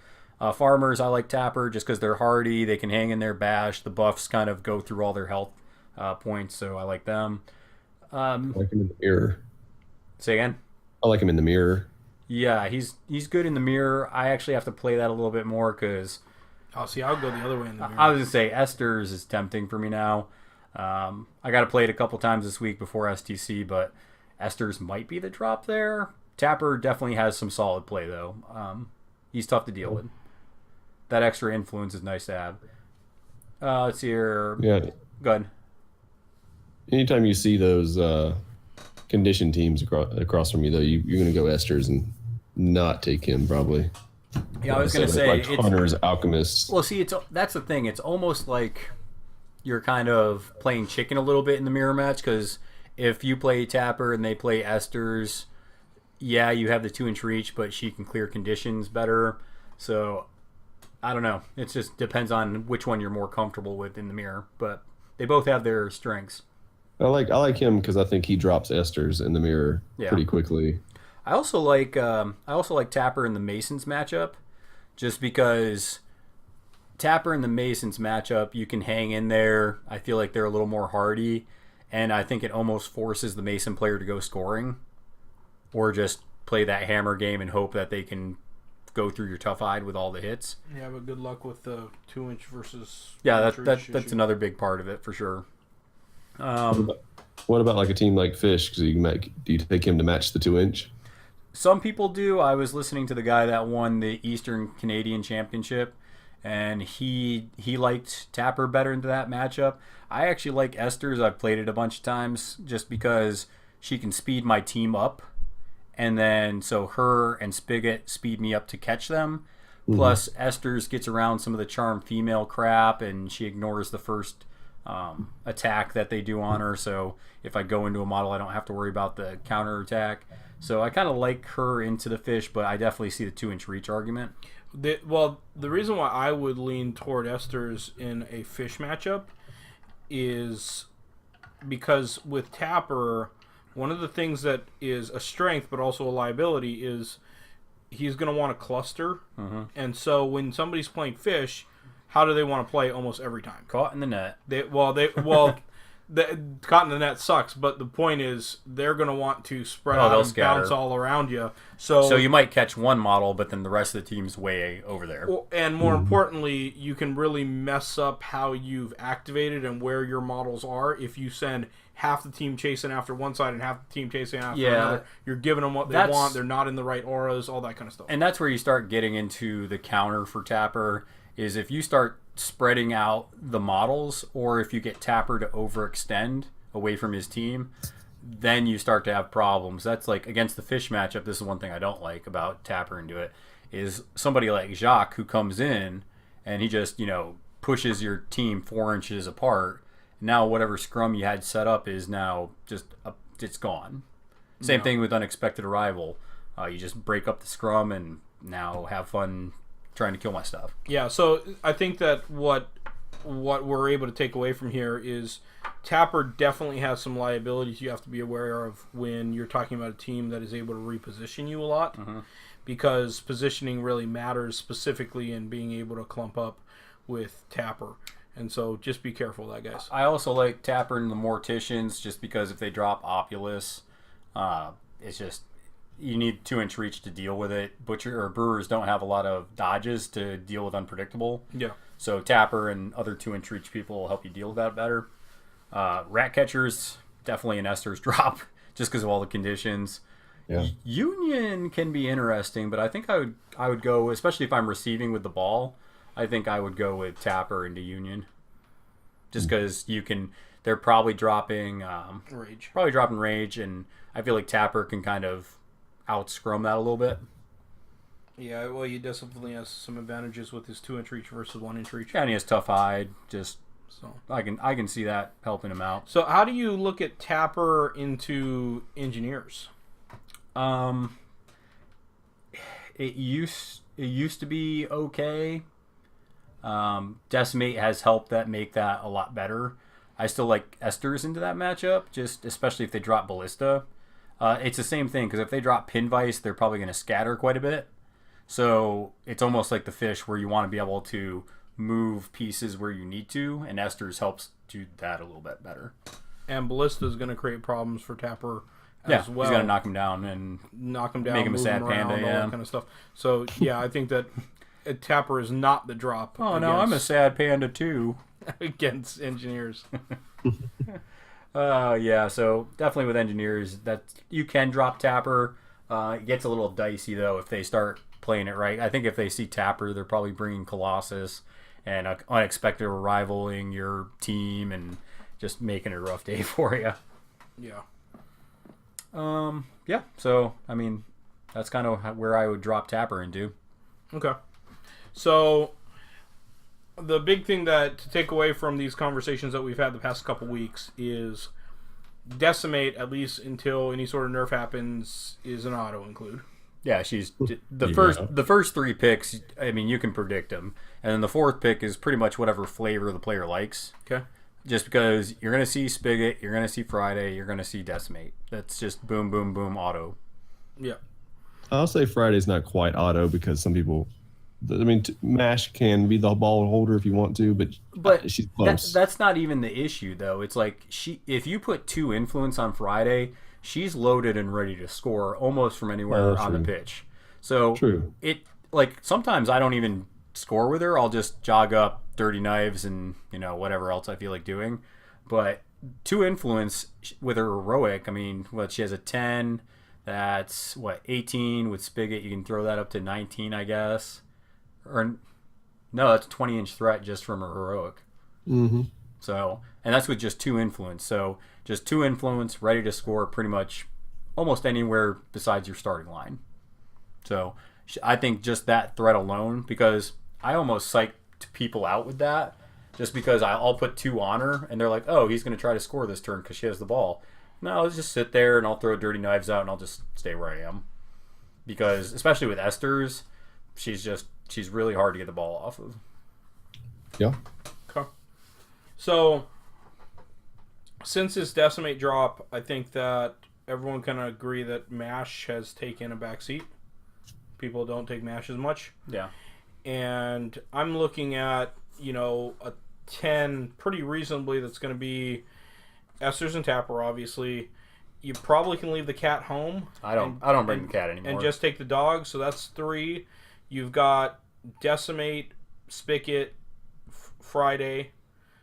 Farmers, I like Tapper just because they're hardy. They can hang in their bash. The buffs kind of go through all their health points, so I like them. I like him in the mirror. Say again? I like him in the mirror. Yeah, he's good in the mirror. I actually have to play that a little bit more because... Oh, see, I'll go the other way in the mirror. I was going to say, Esther's is tempting for me now. I got to play it a couple times this week before STC, but Esther's might be the drop there. Tapper definitely has some solid play, though. He's tough to deal with. That extra influence is nice to have. Let's see here. Yeah. Go ahead. Anytime you see those condition teams across from you, though, you're going to go Esther's and not take him, probably. Yeah, I was going to say... Like Hunters, Alchemists. Well, see, that's the thing. It's almost like you're kind of playing chicken a little bit in the mirror match, because if you play Tapper and they play Esther's, yeah, you have the 2-inch reach, but she can clear conditions better. So, I don't know. It just depends on which one you're more comfortable with in the mirror. But they both have their strengths. I like him because I think he drops Esther's in the mirror pretty quickly. I also like Tapper in the Masons matchup, just because Tapper in the Masons matchup, you can hang in there. I feel like they're a little more hardy, and I think it almost forces the Mason player to go scoring, or just play that hammer game and hope that they can go through your tough hide with all the hits. Yeah, but good luck with the 2-inch versus... Yeah, that's another big part of it for sure. What about like a team like Fish? Because do you take him to match the 2-inch? Some people do. I was listening to the guy that won the Eastern Canadian Championship, and he liked Tapper better into that matchup. I actually like Esther's. I've played it a bunch of times just because she can speed my team up, and then so her and Spigot speed me up to catch them. Mm-hmm. Plus, Esther's gets around some of the charm female crap, and she ignores the first attack that they do on her. So if I go into a model, I don't have to worry about the counter attack. So I kind of like her into the Fish, but I definitely see the 2-inch reach argument. The reason why I would lean toward Esther's in a Fish matchup is because with Tapper, one of the things that is a strength but also a liability is he's going to want to cluster. Mm-hmm. And so when somebody's playing fish, how do they want to play almost every time? Caught in the net. The caught in the net sucks, but the point is they're going to want to spread out and bounce all around you. So you might catch one model, but then the rest of the team's way over there. And more importantly, you can really mess up how you've activated and where your models are if you send half the team chasing after one side and half the team chasing after another. You're giving them what they want. They're not in the right auras, all that kind of stuff. And that's where you start getting into the counter for Tapper, is if you start spreading out the models, or if you get Tapper to overextend away from his team, then you start to have problems. That's like against the fish matchup. This is one thing I don't like about Tapper into it, is somebody like Jacques who comes in and he just, pushes your team 4 inches apart. Now whatever scrum you had set up is now just it's gone. Same thing with Unexpected Arrival. You just break up the scrum and now have fun trying to kill my stuff. Yeah, so I think that what we're able to take away from here is Tapper definitely has some liabilities you have to be aware of when you're talking about a team that is able to reposition you a lot, because positioning really matters, specifically in being able to clump up with Tapper. And so just be careful of that, guys. I also like Tapper in the Morticians just because if they drop Opulus, it's just you need 2-inch reach to deal with it. Brewers don't have a lot of dodges to deal with unpredictable. Yeah. So Tapper and other 2-inch reach people will help you deal with that better. Rat catchers, definitely an Esther's drop just because of all the conditions. Yeah. Union can be interesting, but I think I would go, especially if I'm receiving with the ball, I think I would go with Tapper into Union. Just because they're probably dropping Rage. And I feel like Tapper can kind of out-scrum that a little bit. Yeah, well, he definitely has some advantages with his 2-inch reach versus 1-inch reach. Yeah, and he has tough hide. Just so I can see that helping him out. So how do you look at Tapper into Engineers? It used to be okay. Decimate has helped make that a lot better. I still like Esther's into that matchup, just especially if they drop Ballista. It's the same thing, because if they drop Pin Vice, they're probably going to scatter quite a bit. So it's almost like the fish where you want to be able to move pieces where you need to, and Esther's helps do that a little bit better. And Ballista is going to create problems for Tapper as well. He's going to knock him down, make him a sad panda, all that kind of stuff. So, yeah, I think that Tapper is not the drop. Oh, no, I'm a sad panda too. Against Engineers. Yeah, so definitely with Engineers, that you can drop Tapper. It gets a little dicey, though, if they start playing it right. I think if they see Tapper, they're probably bringing Colossus and Unexpected Arrivaling your team and just making it a rough day for you. Yeah. Yeah, so, I mean, that's kind of where I would drop Tapper into. Okay. So, the big thing to take away from these conversations that we've had the past couple weeks is Decimate, at least until any sort of nerf happens, is an auto include. Yeah, she's the first 3 picks. I mean, you can predict them, and then the 4th pick is pretty much whatever flavor the player likes. Okay. Just because you're gonna see Spigot, you're gonna see Friday, you're gonna see Decimate. That's just boom, boom, boom, auto. Yeah. I'll say Friday's not quite auto because some people. I mean, Mash can be the ball holder if you want to, but she's close. That's not even the issue, though. It's like if you put 2 influence on Friday, she's loaded and ready to score almost from anywhere on the pitch. So true. It like sometimes I don't even score with her. I'll just jog up Dirty Knives and whatever else I feel like doing. But 2 influence with her heroic. I mean, she has a 10. That's 18 with Spigot. You can throw that up to 19, I guess. Or no, that's a 20-inch threat just from her heroic. Mm-hmm. So, and that's with just 2 influence. So, just 2 influence, ready to score pretty much almost anywhere besides your starting line. So, I think just that threat alone, because I almost psyched people out with that, just because I'll put 2 on her, and they're like, oh, he's going to try to score this turn because she has the ball. No, let's just sit there, and I'll throw Dirty Knives out, and I'll just stay where I am. Because, especially with Esther's, she's really hard to get the ball off of. Yeah. Okay. So, since this Decimate drop, I think that everyone can agree that Mash has taken a backseat People don't take mash as much. Yeah. And I'm looking at, a 10 pretty reasonably that's going to be Esters and Tapper, obviously. You probably can leave the cat home. I don't bring the cat anymore. And just take the dog, so that's 3. You've got Decimate, Spigot, Friday.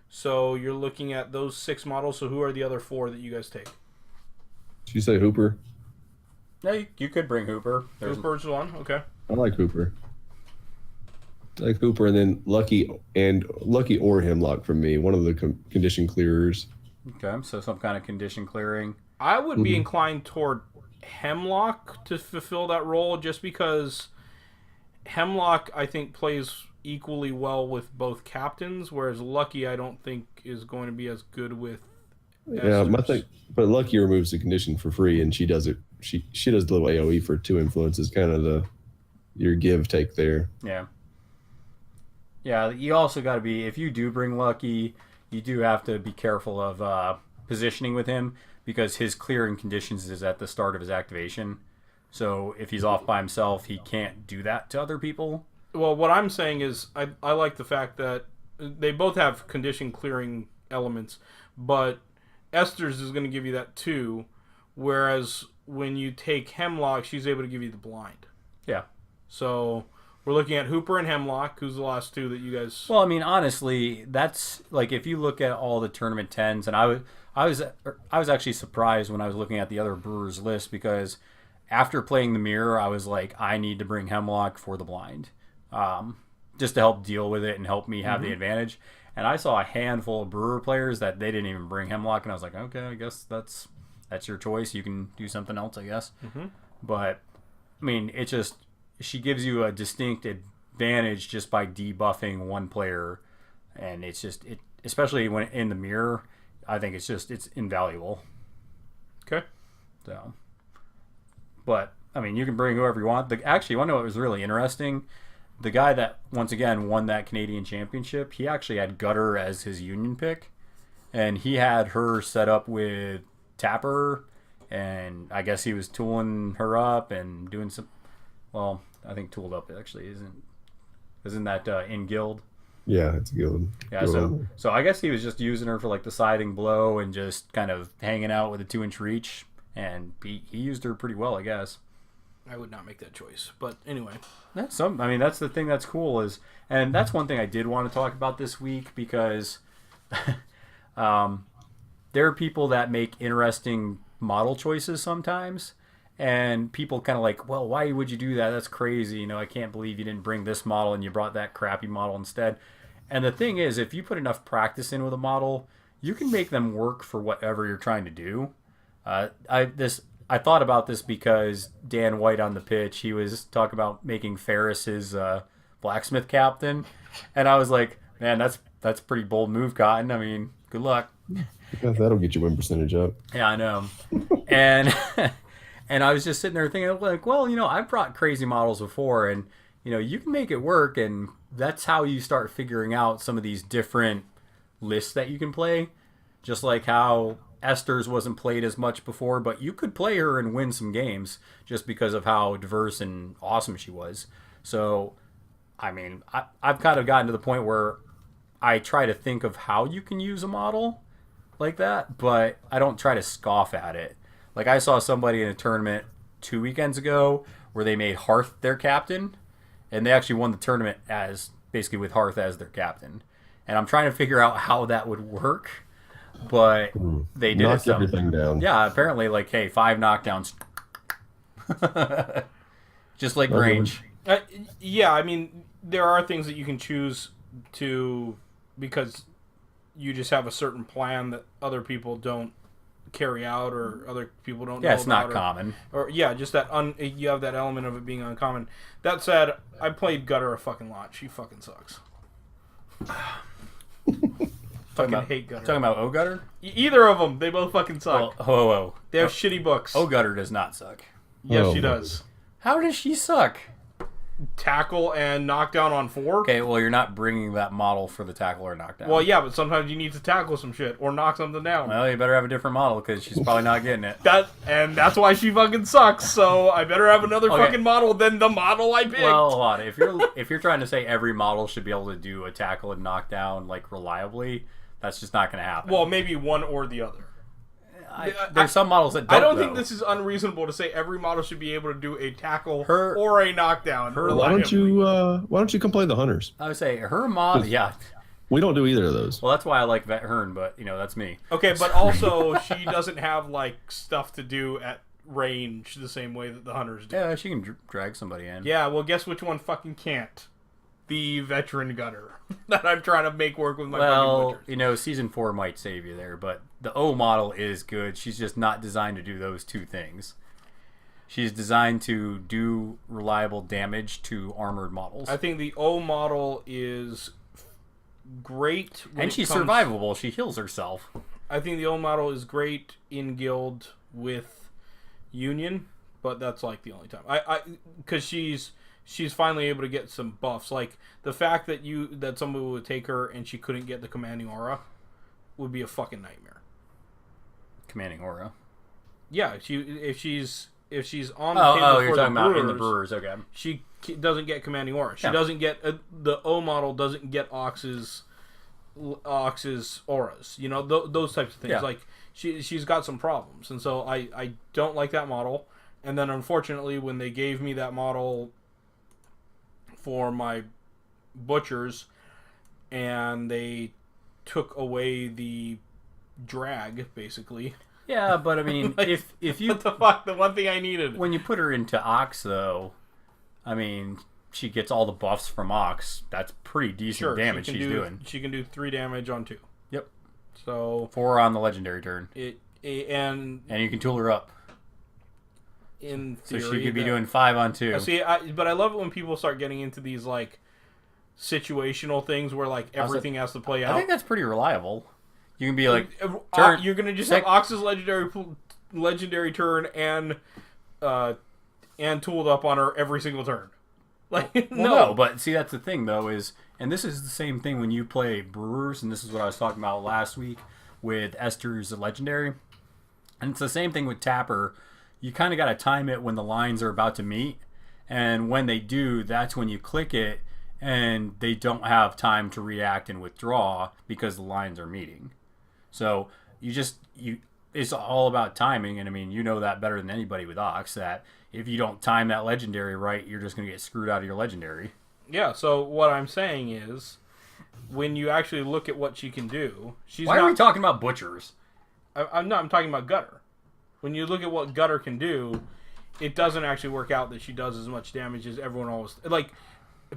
So you're looking at those 6 models. So who are the other 4 that you guys take? Did you say Hooper? Yeah, you could bring Hooper. Hooper's one, okay. I like Hooper. I like Hooper, and then Lucky or Hemlock from me. One of the condition clearers. Okay, so some kind of condition clearing. I would be inclined toward Hemlock to fulfill that role, just because Hemlock, I think, plays equally well with both captains, whereas Lucky, I don't think, is going to be as good with. Yeah, but Lucky removes the condition for free, and she does it. She does the little AOE for 2 influences, kind of your give take there. Yeah. Yeah, you also got to be, if you do bring Lucky, you do have to be careful of positioning with him, because his clearing conditions is at the start of his activation. So if he's off by himself, he can't do that to other people. Well, what I'm saying is I like the fact that they both have condition clearing elements, but Esther's is going to give you that too, whereas when you take Hemlock, she's able to give you the blind. Yeah. So we're looking at Hooper and Hemlock. Who's the last 2 that you guys... Well, I mean, honestly, that's like, if you look at all the tournament 10s, and I was actually surprised when I was looking at the other Brewers list, because after playing the mirror, I was like, I need to bring Hemlock for the blind, just to help deal with it and help me have the advantage. And I saw a handful of Brewer players that they didn't even bring Hemlock, and I was like, okay, I guess that's your choice. You can do something else, I guess. But I mean, it just, she gives you a distinct advantage just by debuffing one player, and it's just, especially when in the mirror, I think it's invaluable. Okay. So, but I mean, you can bring whoever you want. Actually, you want to know what was really interesting? The guy that once again won that Canadian Championship, he actually had Gutter as his union pick, and he had her set up with Tapper, and I guess he was tooling her up and doing some. Well, I think tooled up actually isn't that in guild? Yeah, it's a guild. Yeah, so I guess he was just using her for like the siding blow and just kind of hanging out with a 2-inch reach, and he used her pretty well, I guess. I would not make that choice, but anyway. That's the thing that's cool and that's one thing I did want to talk about this week, because there are people that make interesting model choices sometimes, and people kind of like, well, why would you do that? That's crazy. I can't believe you didn't bring this model and you brought that crappy model instead. And the thing is, if you put enough practice in with a model, you can make them work for whatever you're trying to do. I thought about this because Dan White on the pitch, he was talking about making Ferris his blacksmith captain, and I was like, man, that's pretty bold move, Cotton. I mean, good luck. Yeah, that'll get your win percentage up. Yeah, I know. And and I was just sitting there thinking, like, well, I've brought crazy models before, and you can make it work, and that's how you start figuring out some of these different lists that you can play. Just like how Esther's wasn't played as much before, but you could play her and win some games just because of how diverse and awesome she was. So, I mean, I've kind of gotten to the point where I try to think of how you can use a model like that, but I don't try to scoff at it. Like, I saw somebody in a tournament 2 weekends ago where they made Hearth their captain, and they actually won the tournament as basically with Hearth as their captain. And I'm trying to figure out how that would work. But they did knocked everything down. Yeah, apparently, like, hey, 5 knockdowns. Just like range. Yeah, I mean, there are things that you can choose to, because you just have a certain plan that other people don't carry out, or other people don't know it's about, not common. Or yeah, just that you have that element of it being uncommon. That said, I played Gutter a fucking lot. She fucking sucks. Hate Gutter. Talking about O-Gutter? Either of them. They both fucking suck. Well, they have shitty books. O-Gutter does not suck. Yes, she does. How does she suck? tackle and knockdown on 4. Okay, well, you're not bringing that model for the tackle or knockdown. Well, yeah, but sometimes you need to tackle some shit or knock something down. Well, you better have a different model because she's probably not getting it. That's why she fucking sucks. So I better have another Okay. fucking model than the model I picked. Well, hold on. If you're trying to say every model should be able to do a tackle and knockdown like reliably, that's just not going to happen. Well, maybe one or the other. There's some models that don't. I don't though. think this is unreasonable to say every model should be able to do a tackle Her- or a knockdown. Why don't you come play the hunters? I would say her mod. Yeah. We don't do either of those. Well, that's why I like Vet Hearn, but that's me. Okay, but also she doesn't have like stuff to do at range the same way that the hunters do. Yeah, she can drag somebody in. Yeah, well, guess which one fucking can't? The veteran gunner that I'm trying to make work with my fucking butchers. Season 4 might save you there, but the O model is good. She's just not designed to do those two things. She's designed to do reliable damage to armored models. I think the O model is great. And she's survivable. She heals herself. I think the O model is great in guild with Union, but that's like the only time. Because she's finally able to get some buffs. Like the fact that somebody would take her and she couldn't get the commanding aura would be a fucking nightmare. Commanding aura. Yeah, if she's on the the table you're for talking the about brewers, in the brewers. Okay. she doesn't get commanding aura. She Yeah. doesn't get the O model doesn't get Ox's auras. Those types of things. Yeah. Like she's got some problems, and so I don't like that model. And then unfortunately, when they gave me that model for my butchers, and they took away the drag, basically. Yeah, but I mean, Like, if you What the fuck? The one thing I needed. when you put her into Ox, though, I mean, she gets all the buffs from Ox. That's pretty decent damage she's doing. She can do 3 damage on 2. Yep. So 4 on the legendary turn. and You can tool her up. in So theory, she could be doing 5 on 2. But I love it when people start getting into these like situational things where like everything has to play out. I think that's pretty reliable. You can be like, You're gonna just have Ox's legendary turn and tooled up on her every single turn. Like no, but see, that's the thing though and this is the same thing when you play Brewers, and this is what I was talking about last week with Esther's legendary, and it's the same thing with Tapper. You kind of got to time it when the lines are about to meet, and when they do, that's when you click it, and they don't have time to react and withdraw because the lines are meeting. So it's all about timing, and I mean, you know that better than anybody with Ox, that if you don't time that legendary right, you're just going to get screwed out of your legendary. Yeah, so what I'm saying is, when you actually look at what she can do, Why are we talking about butchers? I'm talking about Gutter. When you look at what Gutter can do, it doesn't actually work out that she does as much damage as everyone always... Like,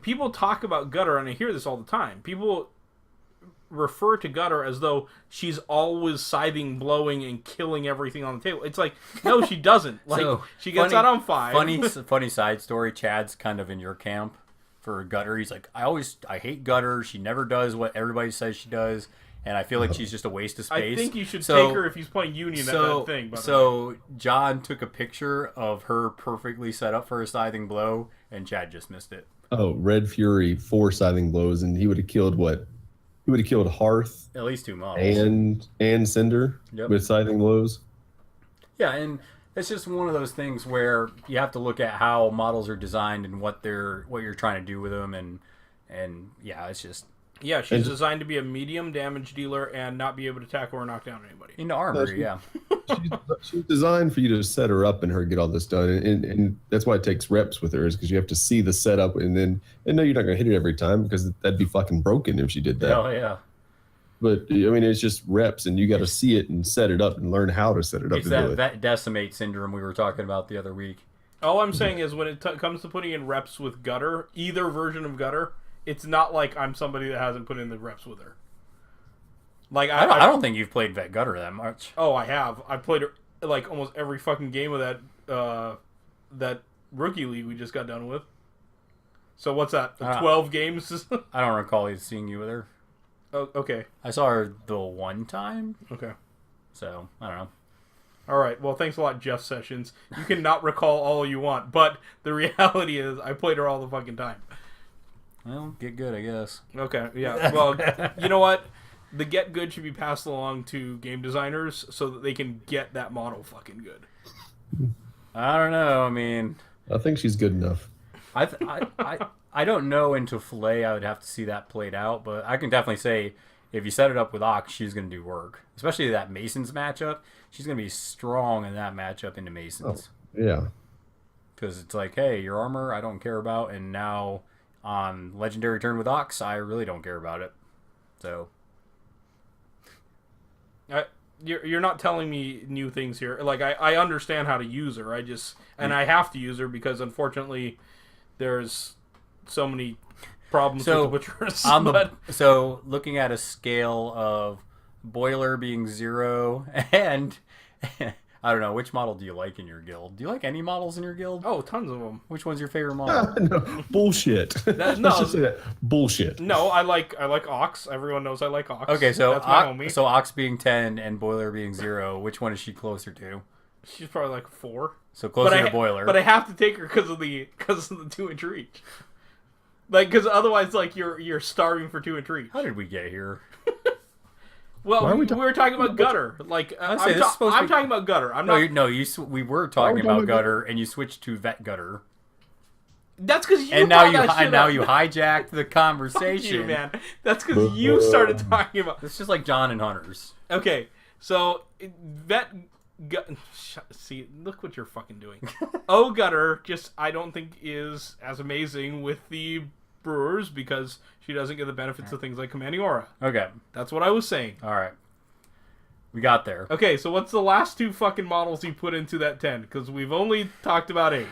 people talk about Gutter, and I hear this all the time. People refer to Gutter as though she's always scything, blowing, and killing everything on the table. It's like, no, she doesn't. Like, So, she gets out on 5. Funny side story. Chad's kind of in your camp for Gutter. He's like, I hate Gutter. She never does what everybody says she does, and I feel like she's just a waste of space. I think you should take her if he's playing Union at that thing. So John took a picture of her perfectly set up for a scything blow, and Chad just missed it. Oh, Red Fury 4 scything blows, and he would have killed what? He would have killed Hearth At least 2 models. and Cinder with scything blows. Yeah, and it's just one of those things where you have to look at how models are designed and what you're trying to do with them, and yeah, it's just yeah, she's designed to be a medium damage dealer and not be able to tackle or knock down anybody. into armor. Yeah, She's designed for you to set her up and her get all this done, and that's why it takes reps with her, is because you have to see the setup, and no, you're not gonna hit it every time because that'd be fucking broken if she did that. oh yeah. But I mean, it's just reps, and you got to see it and set it up and learn how to set it up. It's to do it. that decimate syndrome we were talking about the other week. All I'm saying is when it comes to putting in reps with Gutter, either version of Gutter, it's not like I'm somebody that hasn't put in the reps with her. Like I don't think you've played Vet Gutter that much. Oh, I have. I played her like almost every fucking game of that rookie league we just got done with. So what's that? 12 games? I don't recall seeing you with her. Oh, okay. I saw her the one time, Okay. so I don't know. All right. Well, thanks a lot, Jeff Sessions. You can not recall all you want, but the reality is I played her all the fucking time. Well, get good, I guess. Okay, yeah. Well, you know what? The get good should be passed along to game designers so that they can get that model fucking good. I don't know. I mean, I think she's good enough. I don't know into Filet. I would have to see that played out, but I can definitely say if you set it up with Ox, she's going to do work. Especially that Masons matchup. She's going to be strong in that matchup into Masons. Oh, yeah. Because it's like, hey, your armor I don't care about, and now on Legendary turn with Ox, I really don't care about it. So... You're not telling me new things here. Like, I understand how to use her. I have to use her because, unfortunately, there's so many problems with the Butchers. So, looking at a scale of Boiler being 0 and... I don't know, which model do you like in your guild? Do you like any models in your guild? Oh, tons of them. Which one's your favorite model? No, bullshit. No. Let's just say that. Bullshit. No, I like Ox. Everyone knows I like Ox. Okay, so that's my homie. So Ox being 10 and Boiler being 0, which one is she closer to? She's probably like 4. So closer to Boiler. But I have to take her because of the 2-inch reach. Like, because otherwise, like, you're starving for 2-inch reach. How did we get here? Well, we were talking about gutter. Like, I'm talking about gutter. I'm not. We were talking about gutter, and you switched to vet gutter. That's because you. And now you hijacked the conversation, Fuck you, man. That's because you started talking about. It's just like John and Hunters. Okay, so see, look what you're fucking doing. Gutter I don't think is as amazing with the Brewers because she doesn't get the benefits of things like Commanding Aura. Okay. That's what I was saying. All right. We got there. Okay, so what's the last 2 fucking models you put into that 10? Because we've only talked about 8.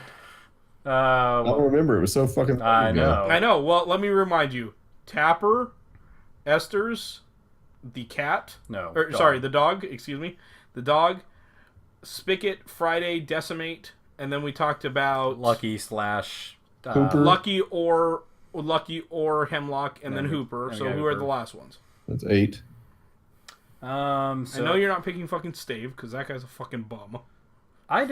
I don't remember. It was so fucking long ago. I know. Well, let me remind you. Tapper, Esther's, the cat. The dog. Excuse me. The dog, Spigot, Friday, Decimate, and then we talked about... Lucky or Hemlock, and then Hooper. So who are the last ones? That's 8. I know you're not picking fucking Stave because that guy's a fucking bum. I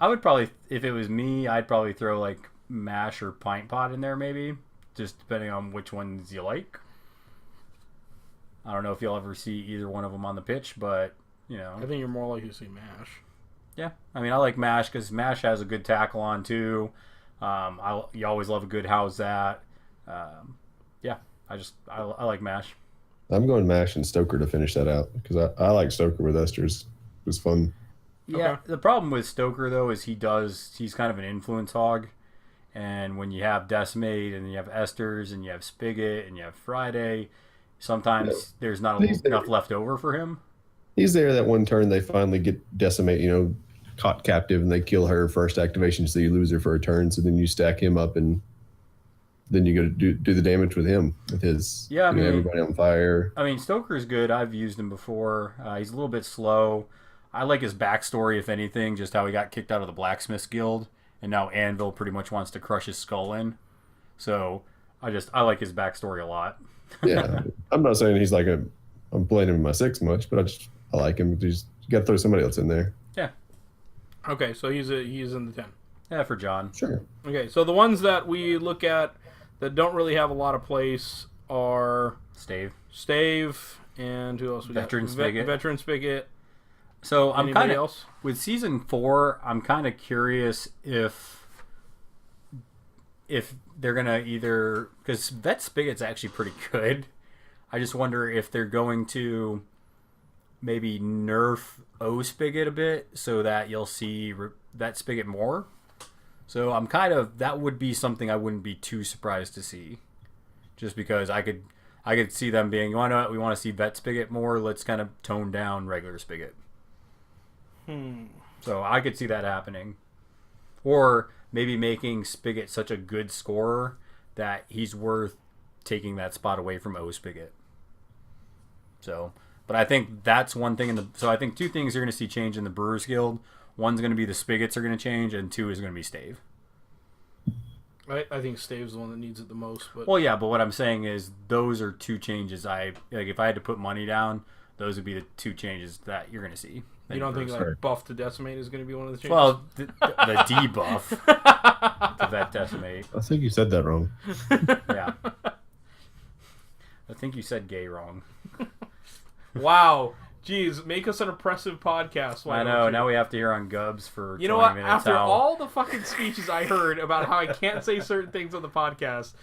would probably, if it was me, I'd probably throw like Mash or Pint Pot in there maybe, just depending on which ones you like. I don't know if you'll ever see either one of them on the pitch, but you know. I think you're more likely to see Mash. Yeah, I mean, I like Mash because Mash has a good tackle on too. You always love a good how's that. Yeah, I like Mash. I'm going Mash and Stoker to finish that out because I like Stoker with Esters. It was fun. Yeah, okay. The problem with Stoker though is he's kind of an influence hog, and when you have Decimate and you have Esters and you have Spigot and you have Friday, sometimes there's not enough left over for him. He's there that one turn they finally get Decimate, caught captive, and they kill her first activation, so you lose her for a turn. So then you stack him up, and then you go to do the damage with him with his everybody on fire. I mean, Stoker's good. I've used him before. He's a little bit slow. I like his backstory, if anything, just how he got kicked out of the Blacksmiths Guild, and now Anvil pretty much wants to crush his skull in. So I like his backstory a lot. Yeah, I'm not saying he's like I'm playing him in my 6 much, but I like him. You got to throw somebody else in there. Yeah. Okay, so he's in the 10. Yeah, for John. Sure. Okay, so the ones that we look at that don't really have a lot of place are Stave, and who else we got? Veteran Spigot. So I'm kind of else? With season 4. I'm kind of curious if they're gonna either, because Vet Spigot's actually pretty good. I just wonder if they're going to maybe nerf O Spigot a bit so that you'll see Vet Spigot more. So I'm that would be something I wouldn't be too surprised to see, just because I could see them being, we want to see Vet Spigot more. Let's kind of tone down regular Spigot. So I could see that happening, or maybe making Spigot such a good scorer that he's worth taking that spot away from O Spigot. So, but I think that's one thing so I think 2 things you're going to see change in the Brewers Guild. One's going to be the Spigots are going to change, and 2 is going to be Stave. I think Stave's the one that needs it the most. But well, yeah, but what I'm saying is those are 2 changes. If I had to put money down, those would be the two changes that you're going to see. You don't think Sorry. like buff to decimate is going to be one of the changes? Well, the debuff to vet decimate. I think you said that wrong. Yeah. I think you said gay wrong. Wow. Jeez, make us an oppressive podcast. Why I don't know. you? Now we have to hear on Gubs for You know 20 what? minutes. After how- all the fucking speeches I heard about how I can't say certain things on the podcast,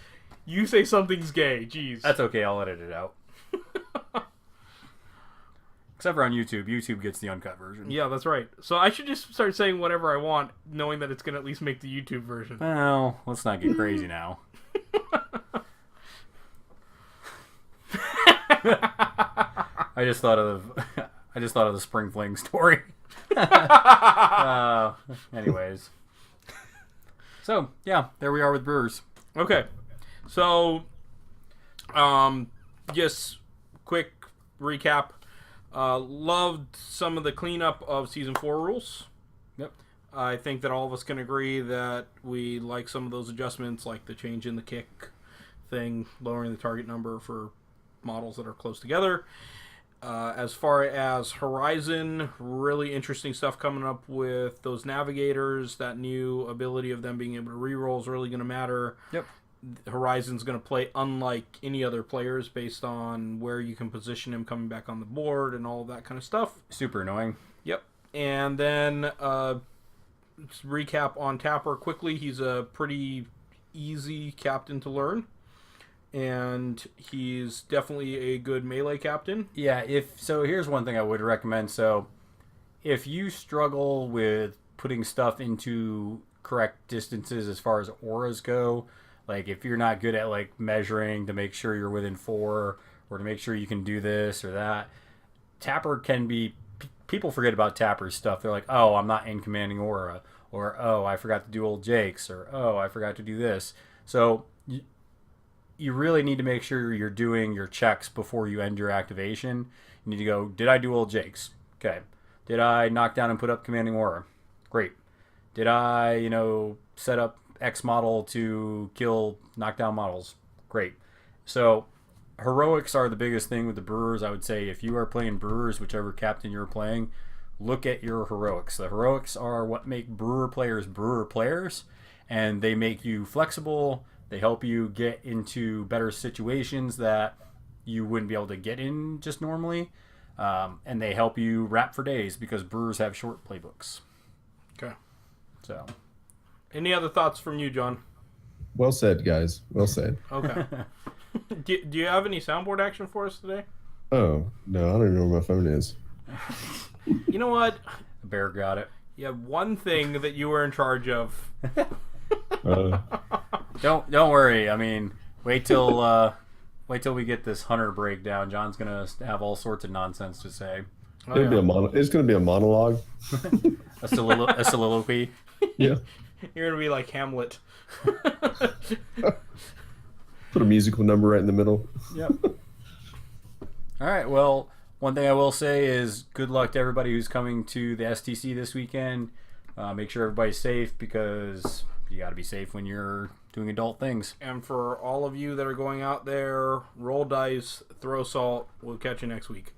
you say something's gay. Jeez. That's okay. I'll edit it out. Except for on YouTube. YouTube gets the uncut version. Yeah, that's right. So I should just start saying whatever I want, knowing that it's going to at least make the YouTube version. Well, let's not get crazy now. I just thought of the spring fling story. Anyways. So, yeah, there we are with Brewers. Okay. So, just quick recap. Loved some of the cleanup of Season 4 rules. Yep. I think that all of us can agree that we like some of those adjustments, like the change in the kick thing, lowering the target number for models that are close together. As far as Horizon, really interesting stuff coming up with those Navigators. That new ability of them being able to reroll is really going to matter. Yep. Horizon's going to play unlike any other players based on where you can position him coming back on the board and all of that kind of stuff. Super annoying. Yep. And then just recap on Tapper quickly. He's a pretty easy captain to learn. And he's definitely a good melee captain. Yeah, here's one thing I would recommend. So, if you struggle with putting stuff into correct distances as far as auras go, like if you're not good at like measuring to make sure you're within 4 or to make sure you can do this or that, Tapper can be. People forget about Tapper's stuff. They're like, oh, I'm not in commanding aura, or oh, I forgot to do old Jake's, or oh, I forgot to do this. So you really need to make sure you're doing your checks before you end your activation. You need to go, did I do old Jake's? Okay. Did I knock down and put up commanding aura? Great. Did I, set up X model to kill knockdown models? Great. So heroics are the biggest thing with the Brewers. I would say if you are playing Brewers, whichever captain you're playing, look at your heroics. The heroics are what make Brewer players, and they make you flexible. They help you get into better situations that you wouldn't be able to get in just normally. And they help you rap for days because Brewers have short playbooks. Okay. So, Any other thoughts from you, John? Well said, guys. Well said. Okay. do you have any soundboard action for us today? Oh, no, I don't even know where my phone is. You know what? Bear got it. You have one thing that you were in charge of. Don't worry. I mean, wait till we get this Hunter breakdown. John's gonna have all sorts of nonsense to say. Oh, It's going to be a monologue. A soliloquy. Yeah. You're going to be like Hamlet. Put a musical number right in the middle. Yep. All right. Well, one thing I will say is good luck to everybody who's coming to the STC this weekend. Make sure everybody's safe because you got to be safe when you're doing adult things. And for all of you that are going out there, roll dice, throw salt. We'll catch you next week.